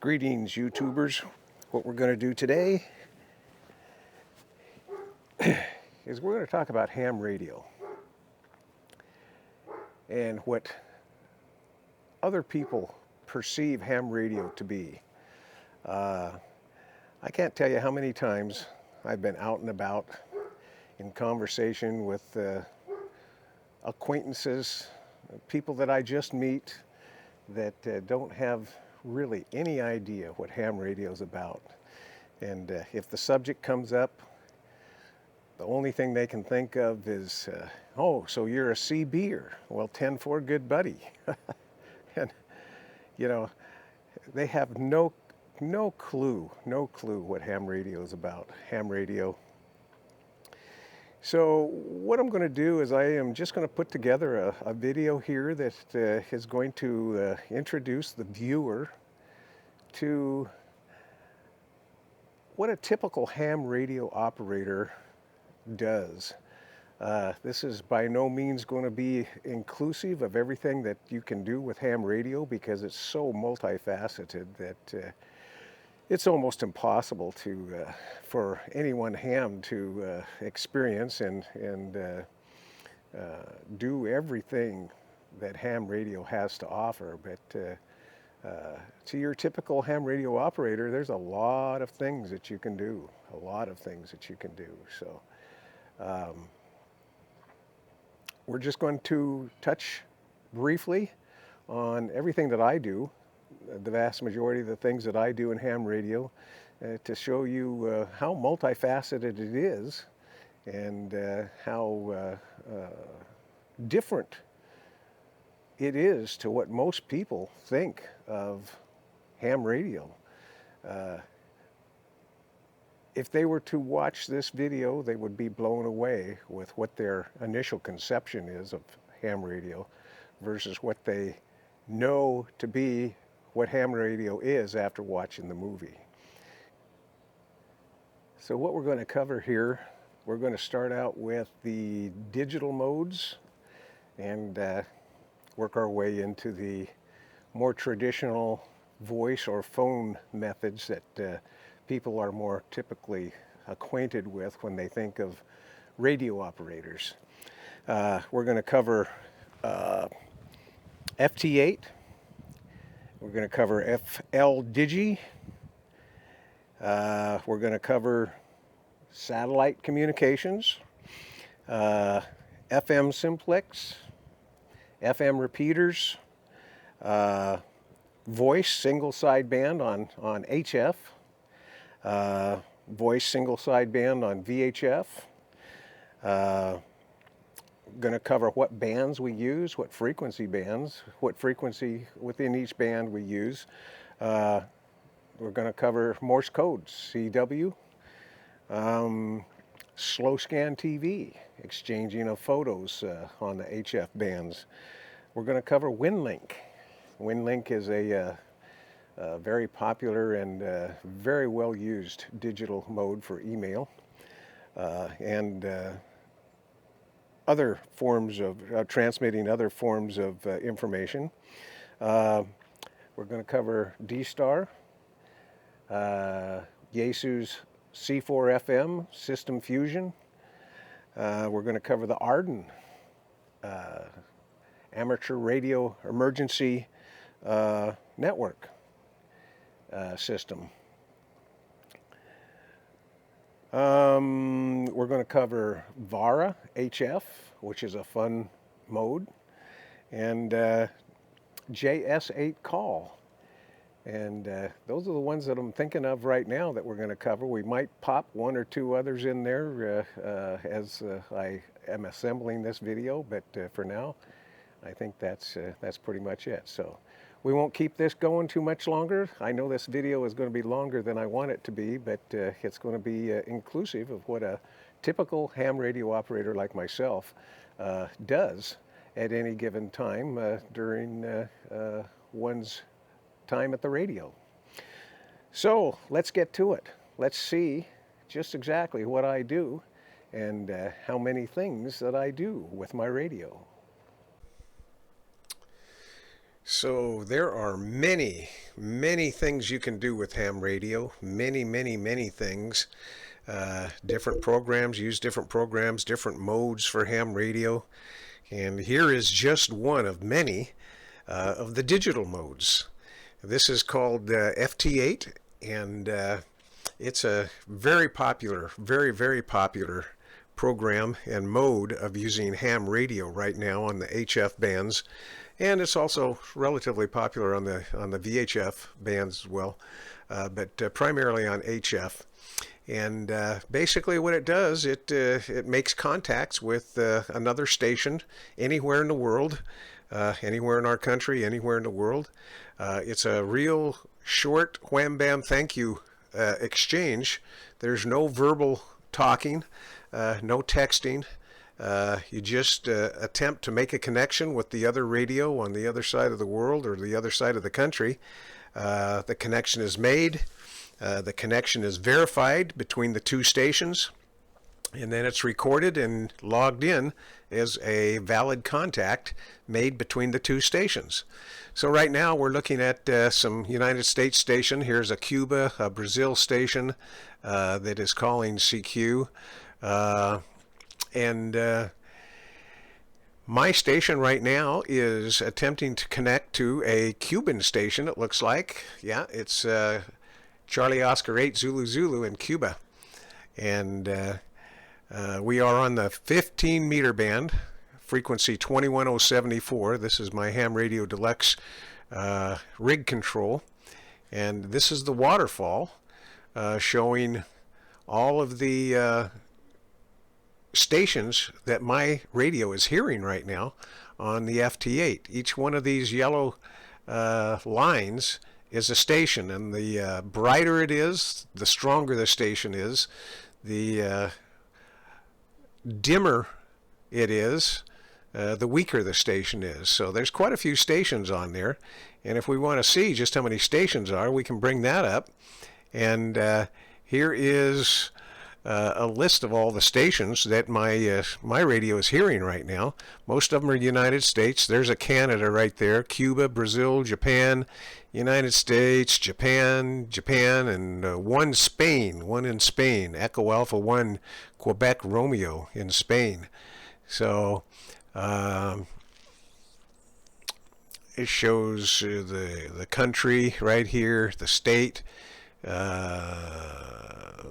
Greetings, YouTubers. What we're going to do today is we're going to talk about ham radio and what other people perceive ham radio to be. I can't tell you how many times I've been out and about in conversation with acquaintances, people that I just meet that don't have really any idea what ham radio is about. And if the subject comes up, the only thing they can think of is, oh, so you're a CBer. Well, 10-4, good buddy. And, you know, they have no clue what ham radio is about, ham radio. So what I'm going to do is I am just going to put together a video here that is going to introduce the viewer to what a typical ham radio operator does. This is by no means going to be inclusive of everything that you can do with ham radio, because it's so multifaceted that it's almost impossible for any one ham to experience and do everything that ham radio has to offer. But to your typical ham radio operator, there's a lot of things that you can do, So we're just going to touch briefly on everything that I do, the vast majority of the things that I do in ham radio, to show you how multifaceted it is and how different it is to what most people think of ham radio. If they were to watch this video, they would be blown away with what their initial conception is of ham radio versus what they know to be what ham radio is after watching the movie. So what we're going to cover here, we're going to start out with the digital modes and work our way into the more traditional voice or phone methods that people are more typically acquainted with when they think of radio operators. We're going to cover FT8. We're going to cover FLDIGI. We're going to cover satellite communications, FM simplex, FM repeaters, voice single sideband on HF, voice single sideband on VHF. Going to cover what bands we use, what frequency bands, what frequency within each band we use. We're going to cover Morse code, CW, slow scan TV, exchanging of photos on the HF bands. We're going to cover WINLINK. WINLINK is a very popular and very well used digital mode for email and other forms of transmitting other forms of information. We're going to cover D-Star, Yaesu's C4FM System Fusion. We're going to cover the AREDN Amateur Radio Emergency Network system. We're going to cover VARA HF, which is a fun mode, and JS8-CALL. And those are the ones that I'm thinking of right now that we're going to cover. We might pop one or two others in there as I am assembling this video, but for now, I think that's pretty much it. So we won't keep this going too much longer. I know this video is going to be longer than I want it to be, but it's going to be inclusive of what a typical ham radio operator like myself does at any given time during one's time at the radio. So let's get to it. Let's see just exactly what I do and how many things that I do with my radio. So there are many, many things you can do with ham radio. Many, many, many things. Different programs, use different programs, different modes for ham radio. And here is just one of many of the digital modes. This is called FT8, and it's a very popular, very, very popular program and mode of using ham radio right now on the HF bands, and it's also relatively popular on the VHF bands as well, but primarily on HF. And basically what it does, it makes contacts with another station anywhere in the world, anywhere in our country, anywhere in the world. It's a real short wham bam thank you exchange. There's no verbal talking, no texting. You just attempt to make a connection with the other radio on the other side of the world or the other side of the country. The connection is made. The connection is verified between the two stations, and then it's recorded and logged in as a valid contact made between the two stations. So right now we're looking at some United States station. Here's a Cuba, a Brazil station that is calling CQ. And my station right now is attempting to connect to a Cuban station, it looks like. Yeah, it's Charlie Oscar 8 Zulu Zulu in Cuba. And we are on the 15 meter band, frequency 21074. This is my Ham Radio Deluxe rig control. And this is the waterfall showing all of the stations that my radio is hearing right now on the FT8. Each one of these yellow lines is a station, and the brighter it is, the stronger the station is. The dimmer it is, the weaker the station is. So there's quite a few stations on there, and if we want to see just how many stations are, we can bring that up. And here is a list of all the stations that my radio is hearing right now. Most of them are United States. There's a Canada right there, Cuba, Brazil, Japan, United States, Japan, and one in Spain, Echo Alpha 1, Quebec Romeo in Spain. So it shows the country right here, the state, the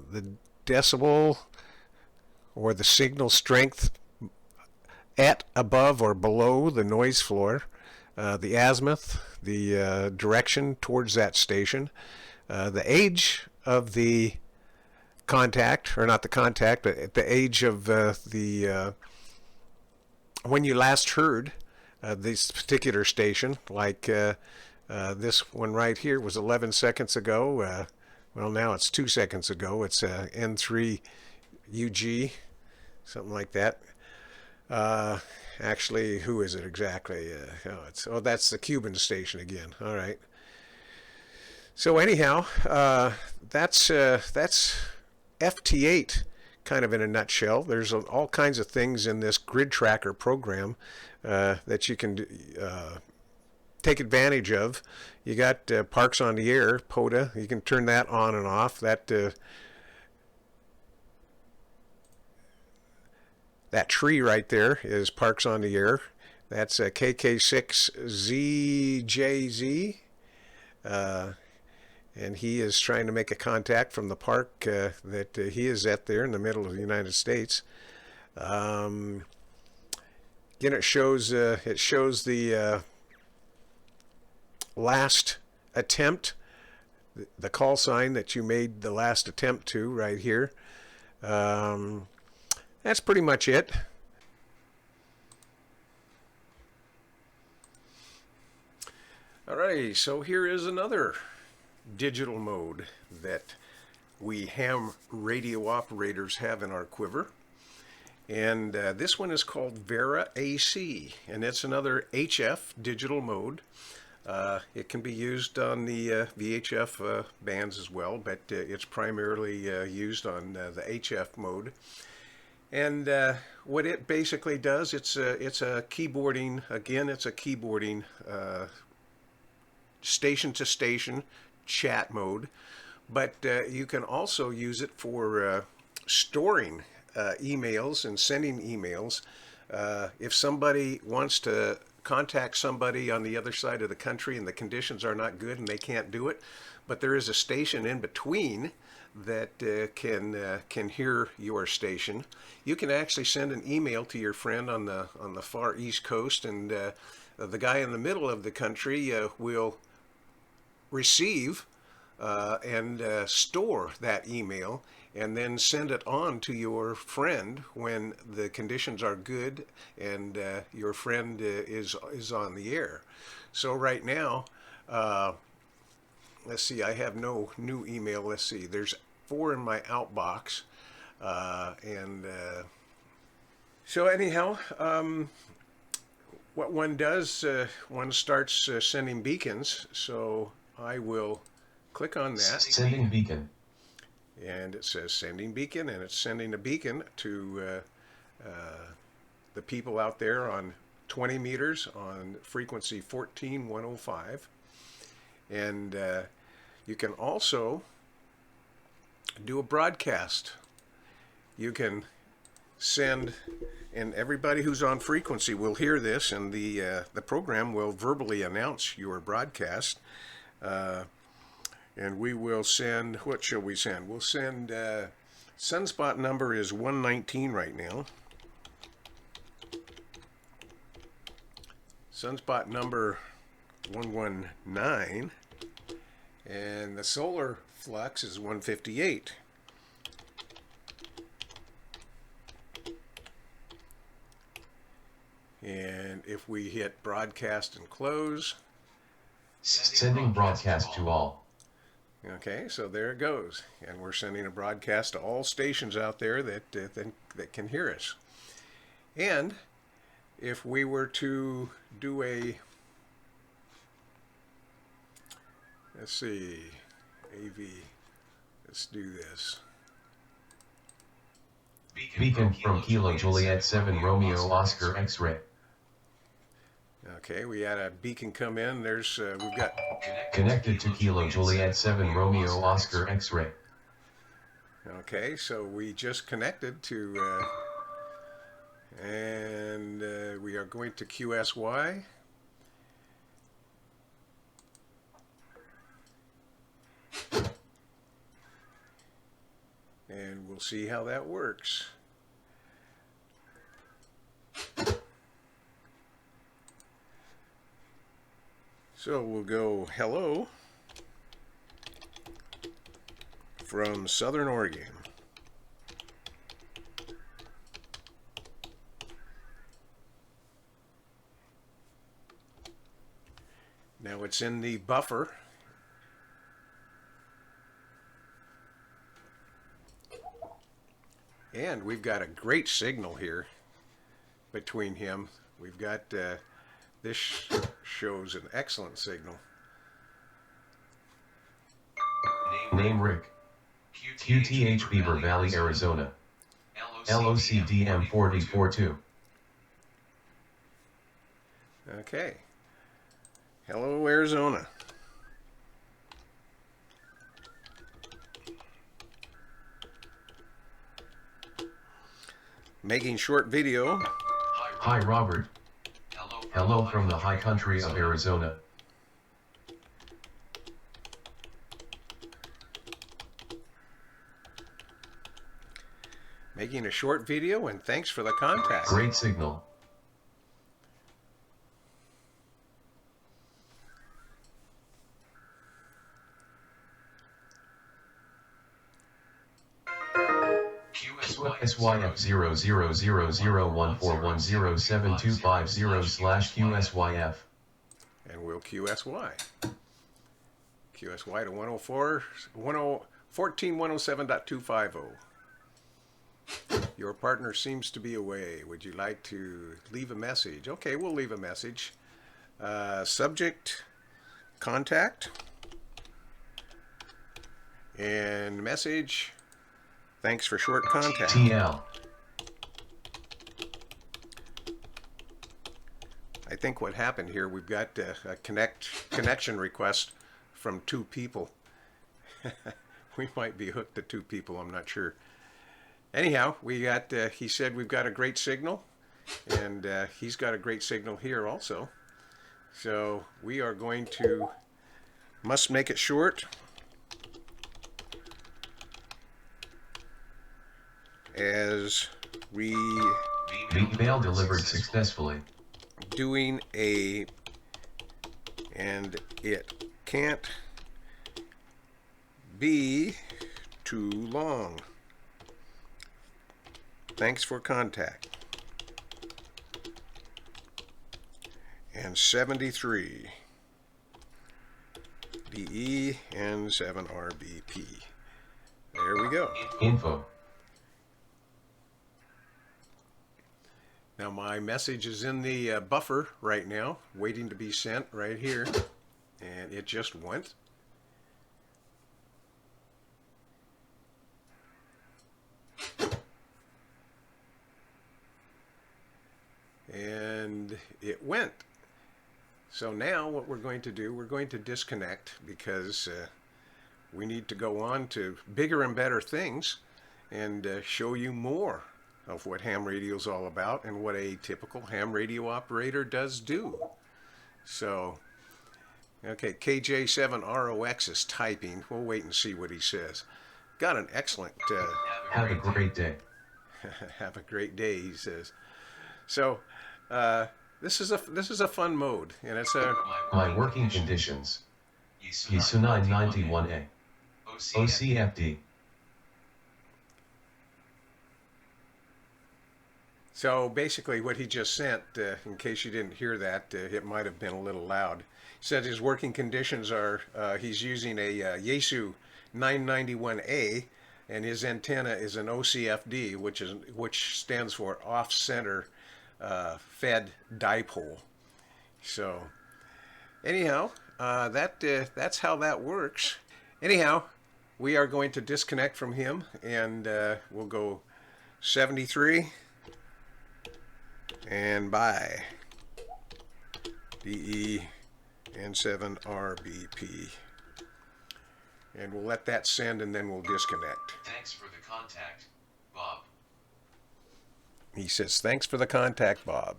decibel or the signal strength at, above, or below the noise floor, the azimuth, the direction towards that station, the age of the contact, or not the contact, but the age of when you last heard this particular station, like this one right here was 11 seconds ago. Well, now it's 2 seconds ago. It's N3UG, something like that. Actually, who is it exactly? That's the Cuban station again. All right. So anyhow, that's FT8 kind of in a nutshell. There's all kinds of things in this grid tracker program that you can take advantage of. You got Parks on the Air, POTA. You can turn that on and off. That tree right there is Parks on the Air. That's KK6ZJZ. And he is trying to make a contact from the park that he is at there in the middle of the United States. Again, it shows the last attempt, the call sign that you made the last attempt to right here. That's pretty much it. Alright, so here is another digital mode that we ham radio operators have in our quiver. And this one is called VARA AC, and it's another HF digital mode. It can be used on the VHF bands as well, but it's primarily used on the HF mode. And what it basically does, it's a keyboarding, again, it's a keyboarding station-to-station chat mode, but you can also use it for storing emails and sending emails. If somebody wants to contact somebody on the other side of the country and the conditions are not good and they can't do it, but there is a station in between that can hear your station, you can actually send an email to your friend on the far East Coast, and the guy in the middle of the country will receive and store that email and then send it on to your friend when the conditions are good and your friend is on the air. So right now, let's see, I have no new email. Let's see, there's 4 in my outbox. So anyhow, what one does, one starts sending beacons. So I will click on that. Sending beacon. And it says sending beacon, and it's sending a beacon to the people out there on 20 meters on frequency 14105. And you can also do a broadcast. You can send, and everybody who's on frequency will hear this, and the program will verbally announce your broadcast. And we will send, what shall we send? We'll send, sunspot number is 119 right now. Sunspot number 119. And the solar flux is 158. And if we hit broadcast and close. Sending broadcast to all. Okay, so there it goes, and we're sending a broadcast to all stations out there that can hear us. And if we were to do a, let's see, AV, let's do this. Beacon from Kilo Juliet 7 Romeo Oscar X-ray. Okay, we had a beacon come in. There's we've got connected to Kilo Juliet 7 Romeo Oscar X-ray. Okay, so we just connected to, and we are going to QSY. And we'll see how that works. So we'll go hello from Southern Oregon. Now it's in the buffer. And we've got a great signal here between him. We've got this shows an excellent signal. Name Rick. QTH Beaver Valley, Arizona. LOCDM 4042. Okay. Hello, Arizona. Making short video. Hi, Robert. Hello from the high country of Arizona. Making a short video, and thanks for the contact. Great signal. QSYF 000014107250/QSYF. And we'll QSY. QSY to 14107.250. Your partner seems to be away. Would you like to leave a message? Okay, we'll leave a message. Subject, contact. And message, thanks for short contact. TL. I think what happened here, we've got a connection request from 2 people. We might be hooked to 2 people, I'm not sure. Anyhow, we got, he said we've got a great signal, and he's got a great signal here also. So we are going to, must make it short, as we Email delivered successfully. doing a, and it can't be too long. Thanks for contact. And 73 DE and 7 RBP. There we go. Info. Now my message is in the buffer right now, waiting to be sent right here, and it just went. And it went. So now what we're going to do, we're going to disconnect, because we need to go on to bigger and better things and show you more of what ham radio is all about and what a typical ham radio operator does do. So, okay, KJ7ROX is typing. We'll wait and see what he says. Got an excellent... Have a great day. Have a great day, he says. So, this is a fun mode, and it's a... My working conditions. ISO 991A. OCFD. So basically what he just sent, in case you didn't hear that, it might have been a little loud. He said his working conditions are, he's using a Yaesu 991A, and his antenna is an OCFD, which stands for off-center fed dipole. So anyhow, that's how that works. Anyhow, we are going to disconnect from him, and we'll go 73 and bye. DE and 7 RBP. And we'll let that send, and then we'll disconnect. Thanks for the contact, Bob. He says, thanks for the contact, Bob.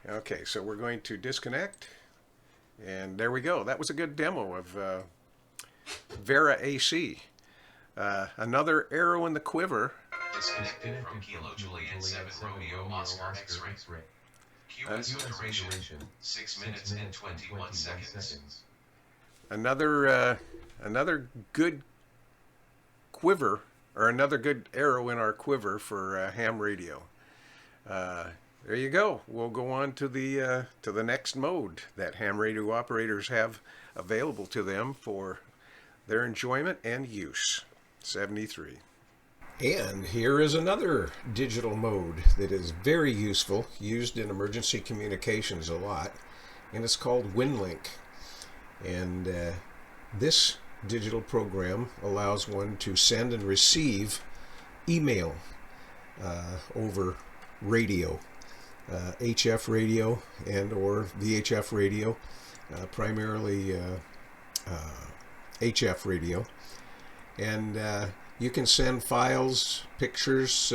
Okay, so we're going to disconnect. And there we go. That was a good demo of VARA AC. Another arrow in the quiver. Disconnected from Kilo Juliet 7 Romeo Oscar X-ray. QSO duration 6 minutes and 21 seconds. Another good quiver, or another good arrow in our quiver for ham radio. There you go. We'll go on to the next mode that ham radio operators have available to them for their enjoyment and use. 73. And here is another digital mode that is very useful, used in emergency communications a lot, and it's called WINLINK. And this digital program allows one to send and receive email over radio, HF radio and or VHF radio, primarily HF radio. And you can send files, pictures.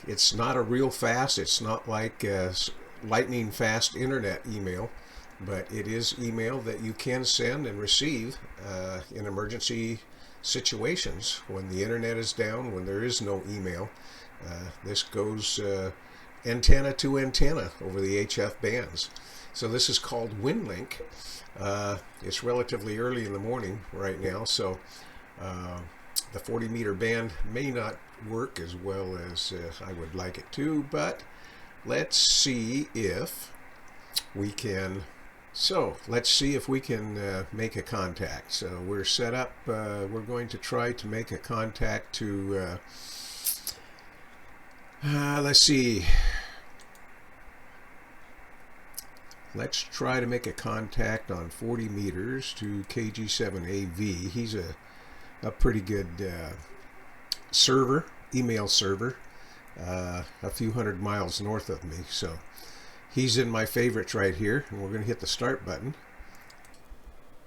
It's not a real fast, it's not like lightning fast internet email, but it is email that you can send and receive in emergency situations when the internet is down, when there is no email. This goes antenna to antenna over the HF bands. So this is called WINLINK. It's relatively early in the morning right now, so the 40-meter band may not work as well as I would like it to, but let's see if we can. So let's see if we can make a contact. So we're set up. We're going to try to make a contact to. Let's see. Let's try to make a contact on 40 meters to KG7AV. He's a pretty good server, email server, a few hundred miles north of me. So he's in my favorites right here, and we're going to hit the start button,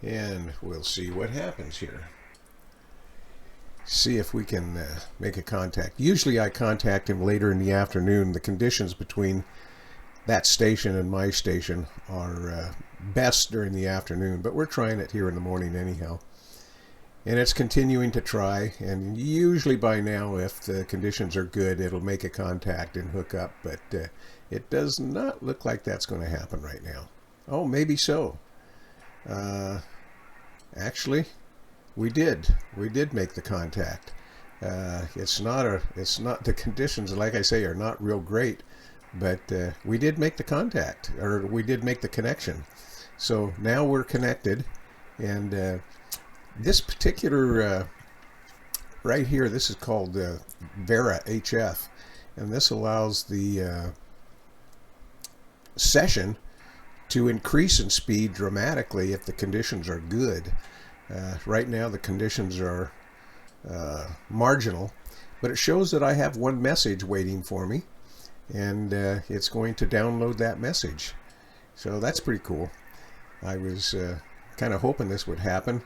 and we'll see what happens here. See if we can make a contact. Usually I contact him later in the afternoon. The conditions between that station and my station are best during the afternoon, but we're trying it here in the morning anyhow. And it's continuing to try, and usually by now, if the conditions are good, it'll make a contact and hook up, but it does not look like that's going to happen right now. Oh, maybe so. Actually, we did make the contact. It's not the conditions, like I say, are not real great, but we did make the contact, or we did make the connection. So now we're connected, and this particular right here, this is called VARA HF, and this allows the session to increase in speed dramatically if the conditions are good. Right now the conditions are marginal, but it shows that I have one message waiting for me, and it's going to download that message. So that's pretty cool. I was kind of hoping this would happen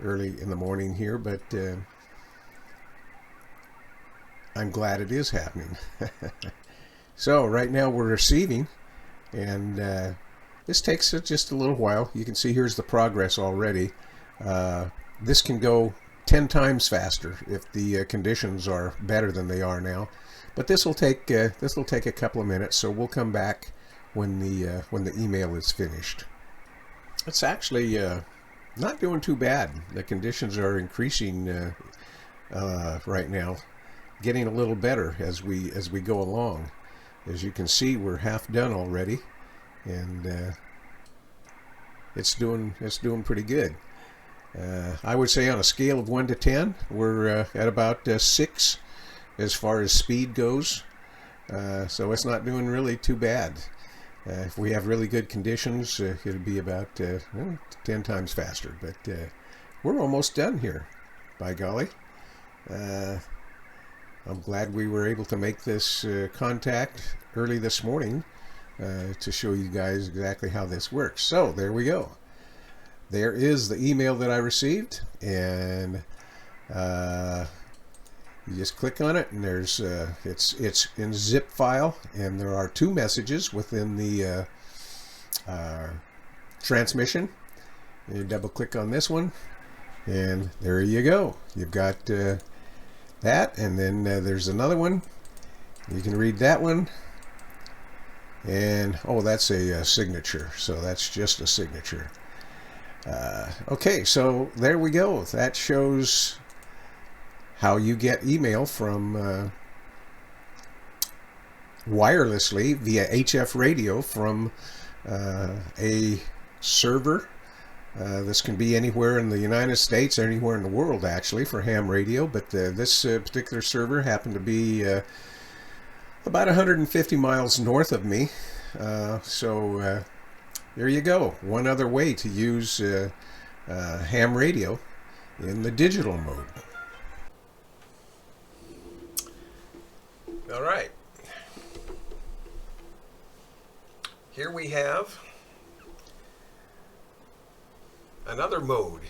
early in the morning here, but I'm glad it is happening. So right now we're receiving, and this takes just a little while. You can see here's the progress already. This can go 10 times faster if the conditions are better than they are now, but this will take a couple of minutes, so we'll come back when the email is finished. It's actually not doing too bad. The conditions are increasing right now, getting a little better as we go along. As you can see, we're half done already, and it's doing pretty good. I would say on a scale of 1 to 10, we're at about 6 as far as speed goes. So it's not doing really too bad. If we have really good conditions, it'll be about 10 times faster. But we're almost done here, by golly. I'm glad we were able to make this contact early this morning to show you guys exactly how this works. So there we go. There is the email that I received, and you just click on it, and there's it's in zip file, and there are 2 messages within the transmission. And you double click on this one, and there you go. You've got that, and then there's another one. You can read that one, and oh, that's a signature, so that's just a signature. Okay, so there we go. That shows how you get email from wirelessly via HF radio from a server. This can be anywhere in the United States, anywhere in the world actually, for ham radio, but this particular server happened to be about 150 miles north of me. So there you go. One other way to use ham radio in the digital mode. All right. Here we have another mode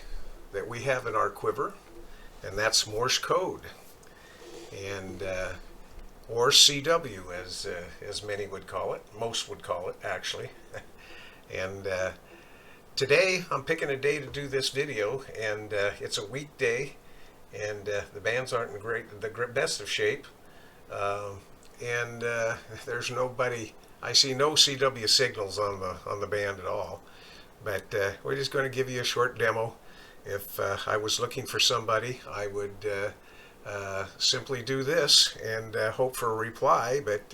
that we have in our quiver, and that's Morse code, and or CW, as many would call it, most would call it actually. And today I'm picking a day to do this video, and it's a weekday, and the bands aren't in the best of shape, and there's nobody. I see no CW signals on the band at all. But we're just going to give you a short demo. If I was looking for somebody, I would simply do this and hope for a reply, but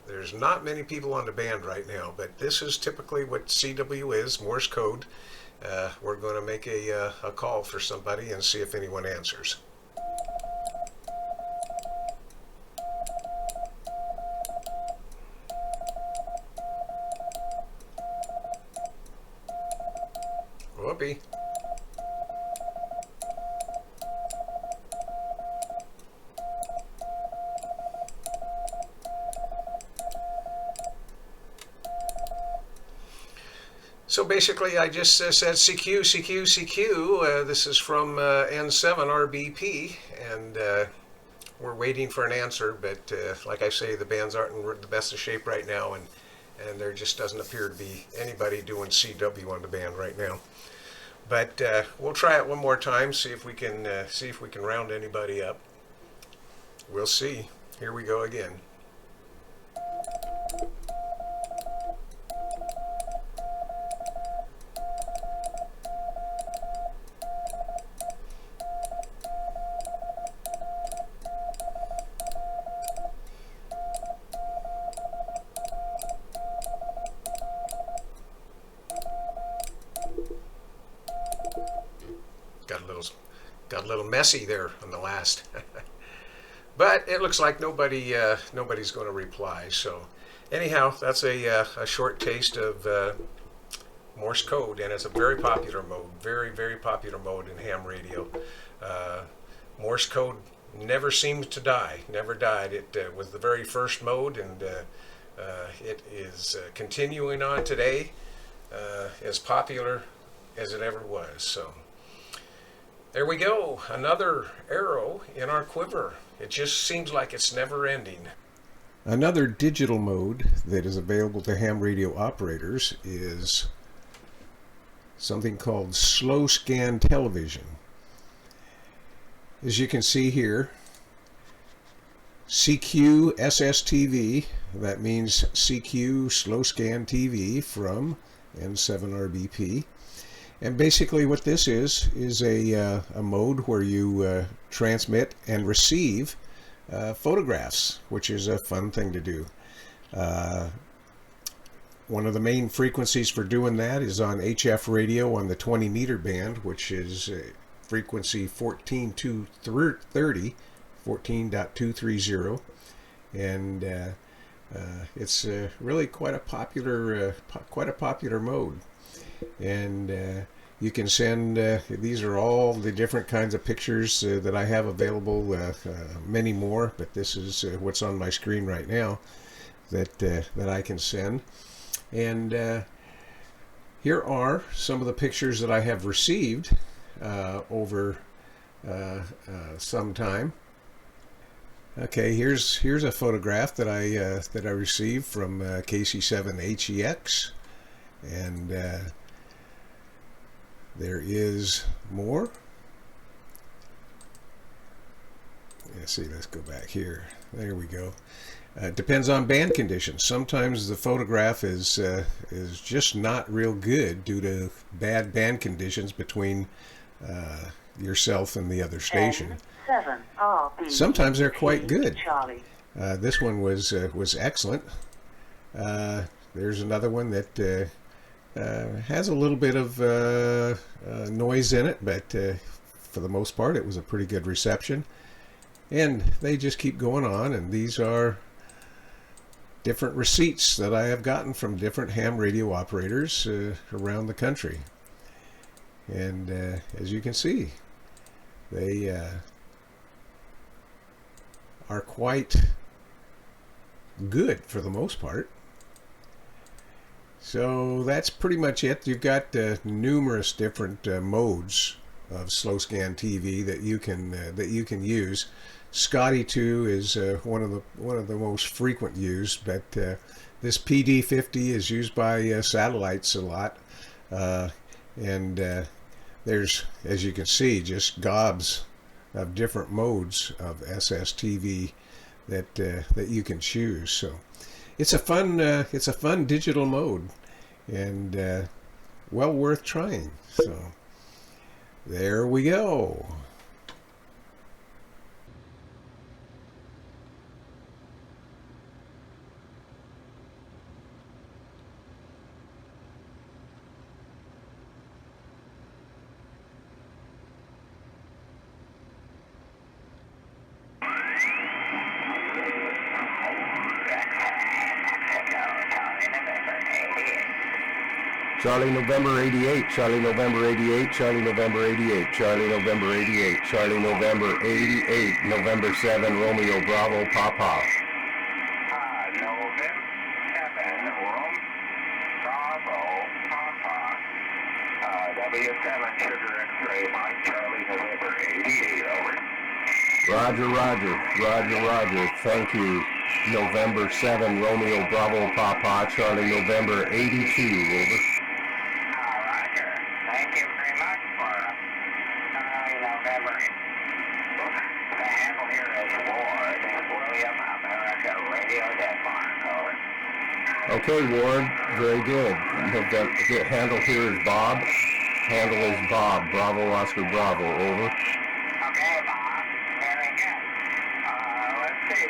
there's not many people on the band right now. But this is typically what CW is, Morse code. We're going to make a call for somebody and see if anyone answers. Whoopee. So basically I just said CQ, CQ, CQ. This is from N7RBP, and we're waiting for an answer, but like I say, the bands aren't in the best of shape right now, and there just doesn't appear to be anybody doing CW on the band right now. But we'll try it one more time, see if we can round anybody up. We'll see. Here we go again. Got a little messy there on the last. But it looks like nobody's going to reply. So anyhow, that's a short taste of Morse code, and it's a very popular mode, very popular mode in ham radio. Morse code never seems to die, never died. It was the very first mode, and it is continuing on today, as popular as it ever was. So there we go, another arrow in our quiver. It just seems like it's never ending. Another digital mode that is available to ham radio operators is something called slow scan television. As you can see here, CQ SSTV, that means CQ slow scan TV from N7RBP. And basically what this is a mode where you transmit and receive photographs, which is a fun thing to do. One of the main frequencies for doing that is on HF radio on the 20 meter band, which is frequency 14.230, 14.230, and it's really quite a popular mode. And you can send, these are all the different kinds of pictures that I have available, many more, but this is what's on my screen right now that I can send. And here are some of the pictures that I have received over some time. Okay, here's a photograph that I received from KC7HEX, and there is more. Let's see, let's go back here. There we go. Depends on band conditions. Sometimes the photograph is just not real good due to bad band conditions between yourself and the other station. Sometimes they're quite good. This one was excellent. There's another one that has a little bit of noise in it, but for the most part it was a pretty good reception. And they just keep going on, and these are different receipts that I have gotten from different ham radio operators around the country. And as you can see, they are quite good for the most part. So that's pretty much it. You've got numerous different modes of slow scan TV that you can use. Scotty 2 is one of the most frequent used, but this PD50 is used by satellites a lot, and there's, as you can see, just gobs of different modes of SSTV that you can choose. So it's a fun digital mode, and well worth trying. So there we go. Charlie November 88, Charlie November 88, Charlie November 88, Charlie November 88, Charlie November 88, November 7, Romeo Bravo, Papa. November 7, Bravo, Papa. Roger, Roger, Roger, Roger. Thank you. November 7, Romeo Bravo Papa, Charlie November 82, over. Roger. Thank you very much for Charlie November. The handle here is Ward, William America Radio Denmark, over. Okay, Ward, very good. The handle here is Bob. Handle is Bob, Bravo Oscar Bravo, over. Okay, Bob. Very good. Let's see.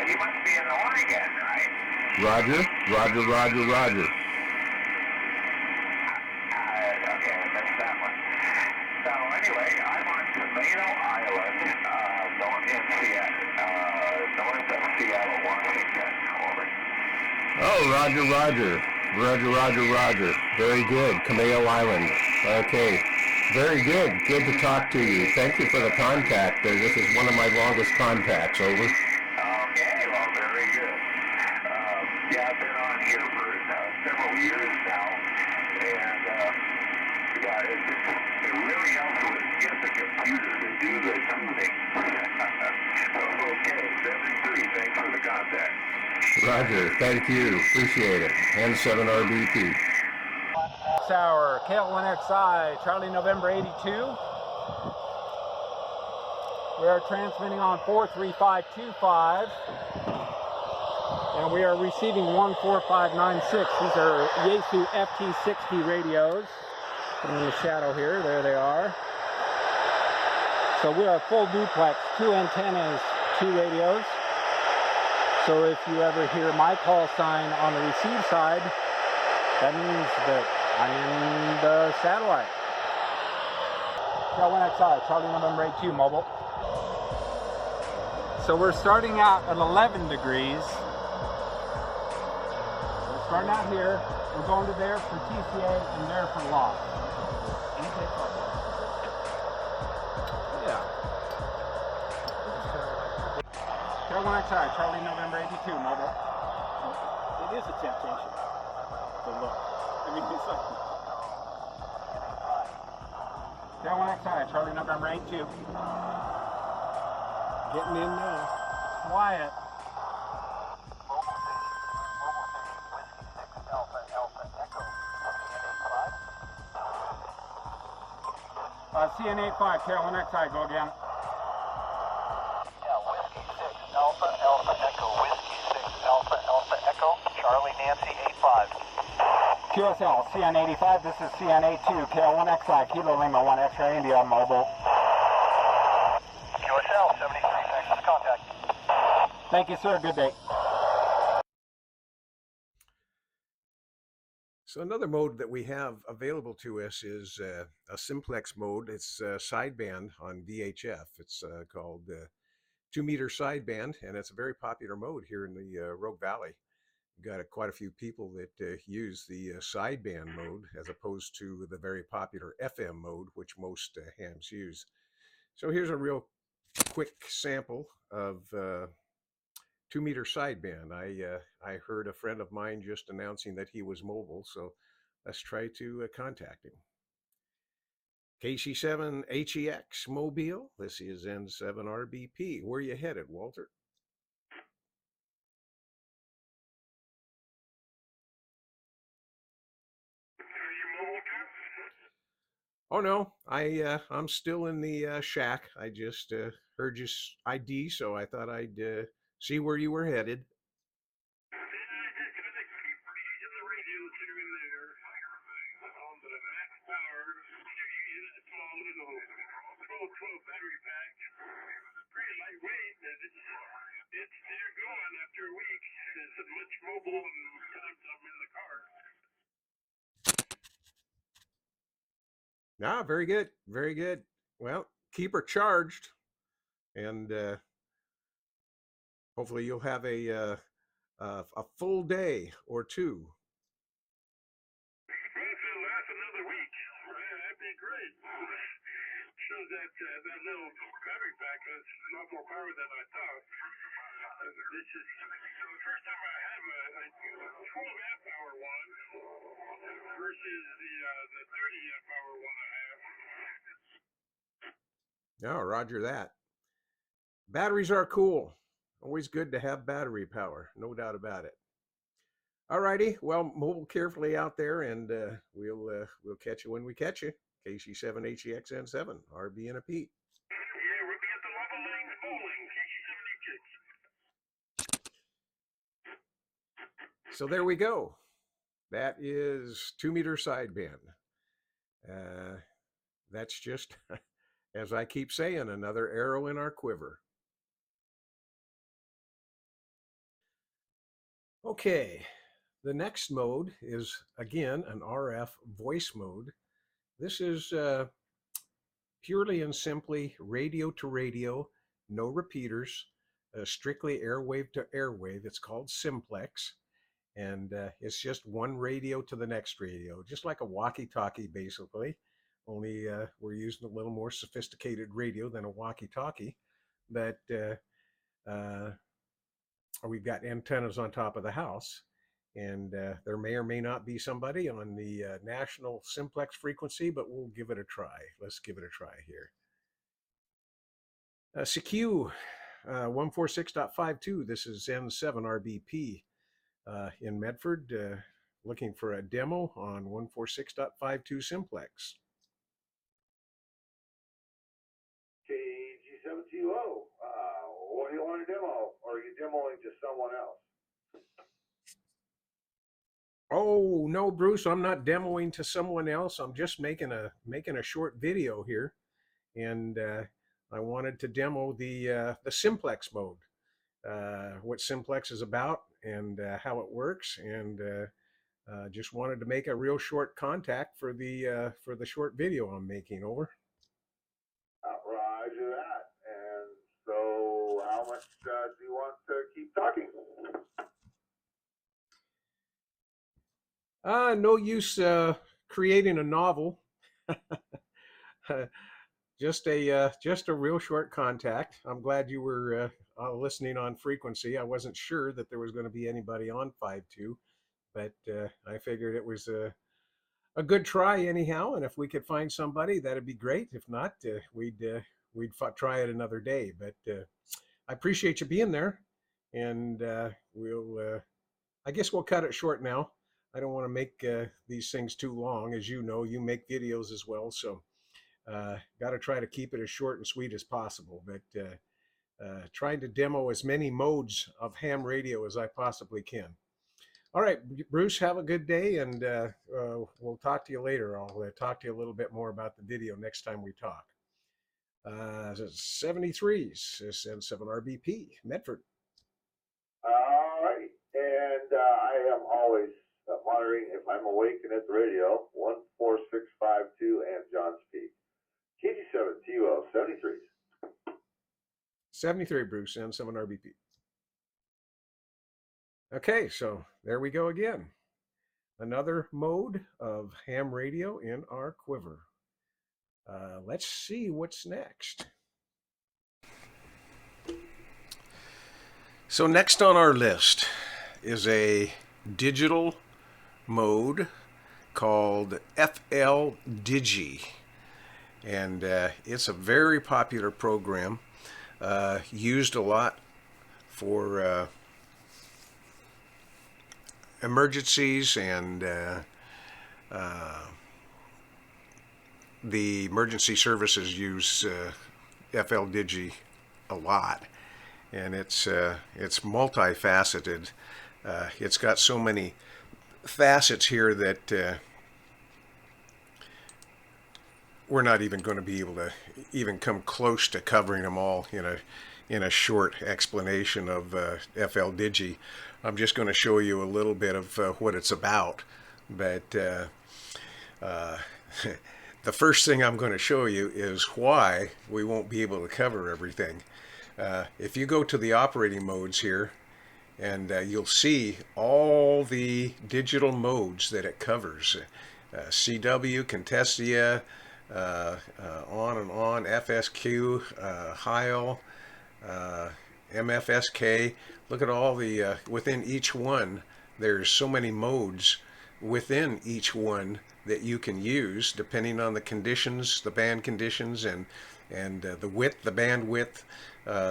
You must be in Oregon, right? Roger, Roger, Roger, Roger. Okay, I missed that one. So anyway, I'm on Tomato Island, north of Seattle, Washington, over. Oh, Roger, Roger. Roger, Roger, Roger. Very good. Cameo Island. Okay. Very good. Good to talk to you. Thank you for the contact. This is one of my longest contacts, over. Okay, well, very good. Yeah, I've been on here for several years now, and yeah, it really helps with get the computer to do the tuning. Okay, 73, thanks for the contact. Roger. Thank you. Appreciate it. N7RBP. Hour, KL1XI, Charlie November 82. We are transmitting on 43525, and we are receiving 14596. These are Yaesu FT60 radios. Put them in the shadow here. There they are. So we are full duplex, 2 antennas, 2 radios. So if you ever hear my call sign on the receive side, that means that I'm in the satellite. KL1XI, Charlie November 82, mobile. So we're starting out at 11 degrees. We're starting out here. We're going to there for TCA and there for loss. Yeah. KL1XI, Charlie November 82, mobile. It is a temptation to look. I mean, it's like KL1XI, Charlie November 82. Getting in now. Quiet. CN85, KL1XI, go again. Yeah, Whiskey 6 Alpha Alpha Echo, Whiskey 6 Alpha Alpha Echo, Charlie Nancy 85. QSL, CN85, this is CN82, KL1XI, Kilo Lima 1 X-ray India, mobile. QSL 73, thanks for the contact. Thank you, sir. Good day. So another mode that we have available to us is a simplex mode. It's sideband on VHF. It's called 2-meter sideband, and it's a very popular mode here in the Rogue Valley. We've got quite a few people that use the sideband mode as opposed to the very popular FM mode, which most hams use. So here's a real quick sample of 2-meter sideband. I heard a friend of mine just announcing that he was mobile, so let's try to contact him. KC7HEX Mobile, this is N7RBP. Where are you headed, Walter? Oh no, I'm still in the shack. I just heard your ID, so I thought I'd see where you were headed. Ah, very good, very good. Well, keep her charged, and hopefully you'll have a full day or two. If it lasts another week, that'd be great. Shows that that little battery pack has a lot more power than I thought. This is the first time I have a 12 amp hour one versus the 30 amp hour one I have. Oh, roger that. Batteries are cool. Always good to have battery power, no doubt about it. Alrighty, well, mobile carefully out there, and we'll catch you when we catch you. KC7HEXN7, RB and a P. Yeah, we'll be at the Lava Lane Bowling, KC7HX. So there we go. That is 2-meter sideband. That's just, as I keep saying, another arrow in our quiver. Okay, the next mode is, again, an RF voice mode. This is purely and simply radio to radio, no repeaters, strictly airwave to airwave. It's called SIMPLEX, and it's just one radio to the next radio, just like a walkie-talkie basically, only we're using a little more sophisticated radio than a walkie-talkie, but we've got antennas on top of the house, and there may or may not be somebody on the national SIMPLEX frequency, but we'll give it a try. Let's give it a try here. CQ 146.52, this is N7RBP in Medford, looking for a demo on 146.52 SIMPLEX. KG7TO, what do you want to demo? Or are you demoing to someone else? Oh no, Bruce, I'm not demoing to someone else. I'm just making a short video here, and I wanted to demo the SIMPLEX mode, what SIMPLEX is about and how it works, and just wanted to make a real short contact for the short video I'm making. Over. Roger that. And so, how much do you want to keep talking? No use creating a novel. Just a real short contact. I'm glad you were listening on frequency. I wasn't sure that there was going to be anybody on 5.2, but I figured it was a good try anyhow. And if we could find somebody, that'd be great. If not, we'd try it another day. But I appreciate you being there, and I guess we'll cut it short now. I don't want to make these things too long. As you know, you make videos as well, so got to try to keep it as short and sweet as possible. But trying to demo as many modes of ham radio as I possibly can. All right, Bruce, have a good day, and we'll talk to you later. I'll talk to you a little bit more about the video next time we talk. 73s, N7RBP, Medford. All right. And I am always monitoring if I'm awake and at the radio, 14652 and John's Peak. KG7TO 73s. 73, Bruce, N7RBP. Okay, so there we go again. Another mode of ham radio in our quiver. Let's see what's next. So next on our list is a digital mode called FLDIGI, and it's a very popular program, used a lot for emergencies, and the emergency services use FLDIGI a lot, and it's multifaceted. It's got so many facets here that we're not even going to be able to even come close to covering them all in a short explanation of FLDIGI. I'm just going to show you a little bit of what it's about, but the first thing I'm going to show you is why we won't be able to cover everything. If you go to the operating modes here, and you'll see all the digital modes that it covers. CW, Contestia, on and on, FSQ, HILE, MFSK. Look at all the, within each one, there's so many modes within each one that you can use depending on the conditions, the band conditions, and And the width, the bandwidth,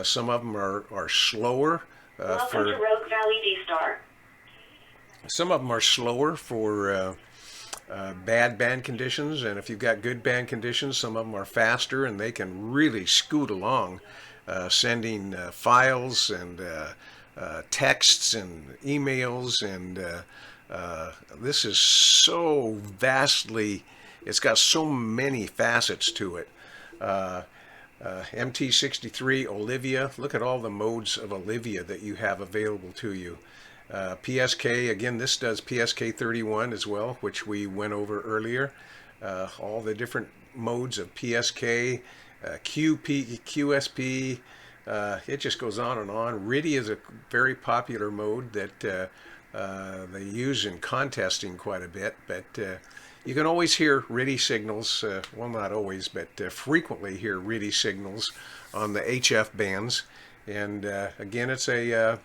some of them are slower. Welcome to Rogue Valley D-Star. Some of them are slower for bad band conditions, and if you've got good band conditions, some of them are faster, and they can really scoot along, sending files and texts and emails, and this is so vastly, it's got so many facets to it. MT63 Olivia, look at all the modes of Olivia that you have available to you. PSK, again, this does PSK 31 as well, which we went over earlier. All the different modes of PSK, QP, QSP, it just goes on and on. RIDI is a very popular mode that they use in contesting quite a bit, but you can always hear RIDI signals, well, not always, but frequently hear RIDI signals on the HF bands. And again, it's a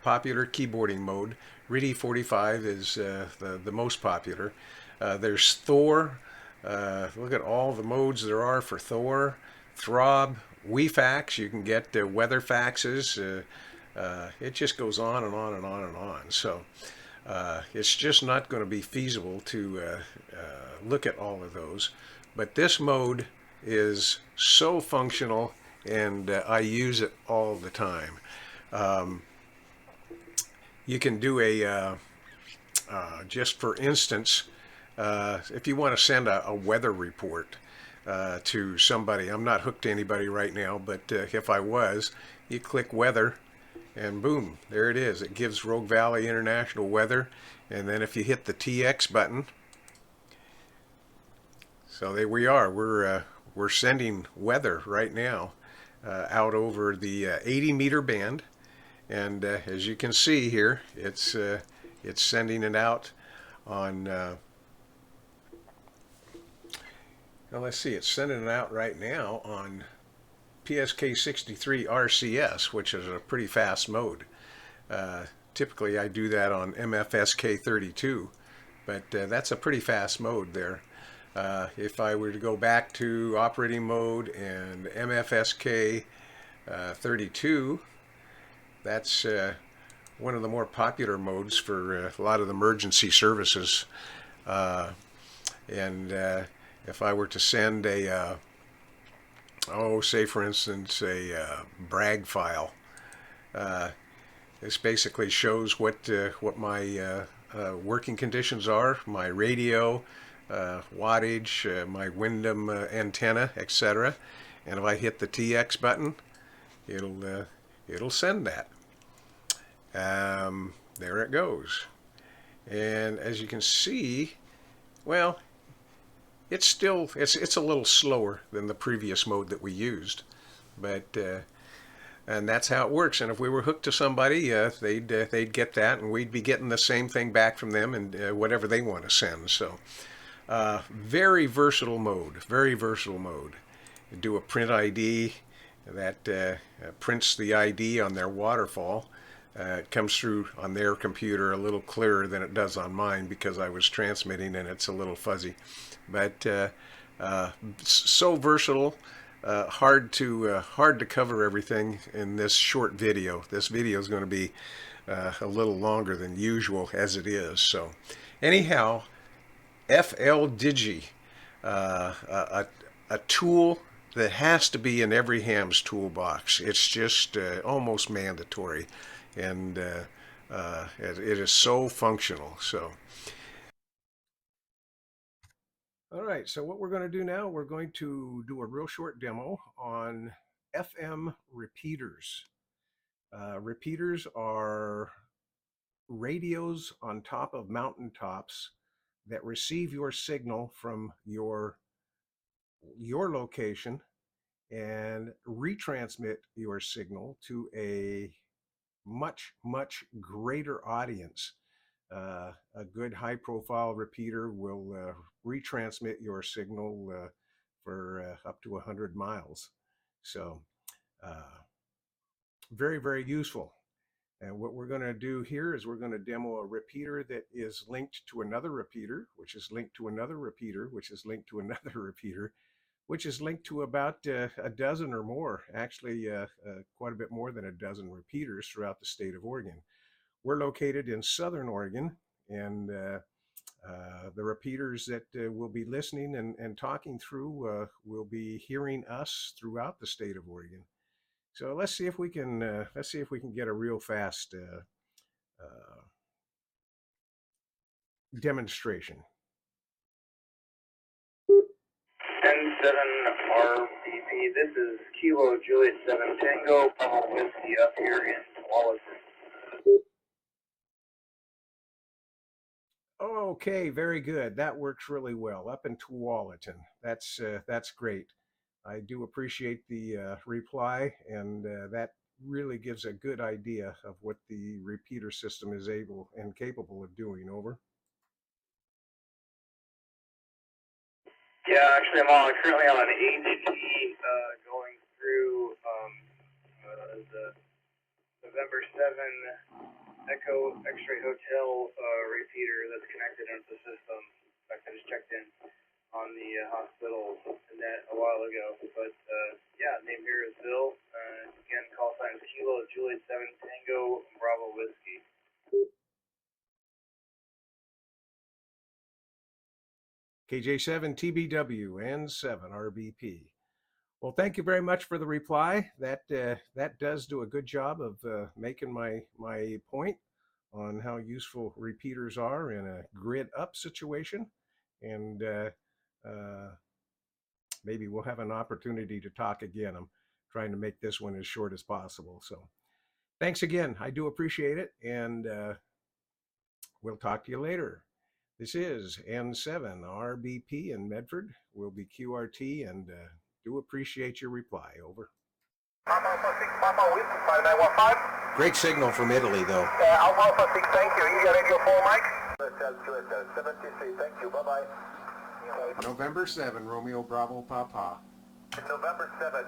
popular keyboarding mode. RIDI 45 is the most popular. There's Thor. Look at all the modes there are for Thor. Throb, WeFax, you can get weather faxes. It just goes on and on and on and on. So it's just not going to be feasible to look at all of those. But this mode is so functional, and I use it all the time. You can do a, just for instance, if you want to send a weather report to somebody, I'm not hooked to anybody right now, but if I was, you click weather, and boom, there it is. It gives Rogue Valley International weather, and then if you hit the TX button, so there we are. We're sending weather right now out over the 80-meter band, and as you can see here, it's sending it out on. Well, let's see. It's sending it out right now on PSK 63 RCS, which is a pretty fast mode. Typically, I do that on MFSK 32, but that's a pretty fast mode there. If I were to go back to operating mode and MFSK 32, that's one of the more popular modes for a lot of the emergency services. And if I were to send a, say for instance, a brag file, this basically shows what my working conditions are, my radio, wattage, my Wyndham antenna, etc. And if I hit the TX button, it'll send that. There it goes. And as you can see, well, it's still it's a little slower than the previous mode that we used, but and that's how it works. And if we were hooked to somebody, they'd get that, and we'd be getting the same thing back from them, and whatever they want to send. So very versatile mode, very versatile mode. You do a print ID that prints the ID on their waterfall. It comes through on their computer a little clearer than it does on mine because I was transmitting and it's a little fuzzy. But so versatile, hard to cover everything in this short video. This video is going to be a little longer than usual as it is. So anyhow, FLDIGI, a tool that has to be in every ham's toolbox. It's just almost mandatory, and it is so functional. So, all right. So what we're going to do now, we're going to do a real short demo on FM repeaters. Repeaters are radios on top of mountaintops that receive your signal from your location and retransmit your signal to a much greater audience. A good high profile repeater will retransmit your signal for up to 100 miles. So very useful. And what we're going to do here is we're going to demo a repeater that is linked to another repeater, which is linked to another repeater, which is linked to another repeater, which is linked to about a dozen or more, actually quite a bit more than a dozen repeaters throughout the state of Oregon. We're located in Southern Oregon, and the repeaters that will be listening and talking through will be hearing us throughout the state of Oregon. So let's see if we can get a real fast demonstration. N7RBP, this is Kilo Juliet 7 Tango, Bravo Whiskey up here in Tualatin. Okay, very good. That works really well. Up in Tualatin. That's great. I do appreciate the reply, and that really gives a good idea of what the repeater system is able and capable of doing. Over. Yeah, actually I'm currently on HT going through the November 7 Echo X-Ray Hotel repeater that's connected into the system. In fact, I just checked in on the hospital net a while ago. But yeah, name here is Bill. Again, call sign is Kilo Juliet 7 Tango Bravo Whiskey. KJ7 TBW N7 RBP. Well, thank you very much for the reply. That does do a good job of making my point on how useful repeaters are in a grid up situation, and maybe we'll have an opportunity to talk again. I'm trying to make this one as short as possible. So thanks again. I do appreciate it, and we'll talk to you later. This is N7 RBP in Medford. We'll be QRT, and do appreciate your reply. Over. Alpha 6, Papa Whiskey 5915. Great signal from Italy, though. Alpha 6, thank you. You got radio 4, Mike? QSL 73, thank you, bye-bye. November 7, Romeo Bravo Papa. November 7,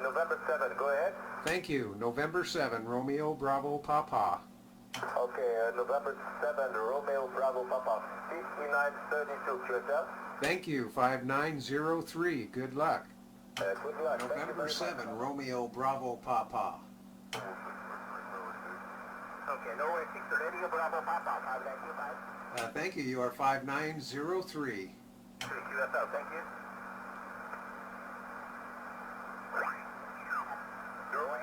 go ahead. Thank you. November 7, Romeo Bravo Papa. Okay, November 7, Romeo Bravo Papa, 5932 QSL. Thank you. 5903. Good luck. Good luck. November 7, Romeo Bravo Papa. Okay, Norway 6, Radio Bravo Papa, 5925. Thank you. You are 5903. QSL, thank you. Norway.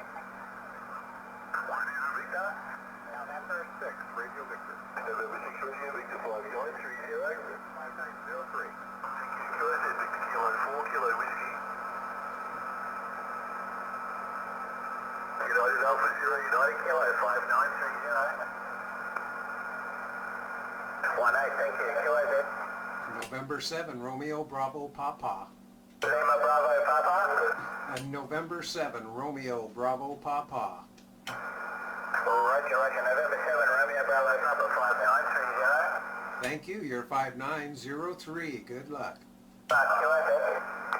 November 6, Radio Victor. November 6, Radio Victor, 5903. Go ahead, Victor Kilo 4, Kilo Whiskey. United Alpha 0, United Kilo 5930. 18, thank you. Kilo Z. November 7, Romeo Bravo Papa. Lima Bravo Papa. November 7, Romeo Bravo Papa. Roger, November 7, Romeo Bravo Papa, 5930. Thank you. You're 5903. Good luck.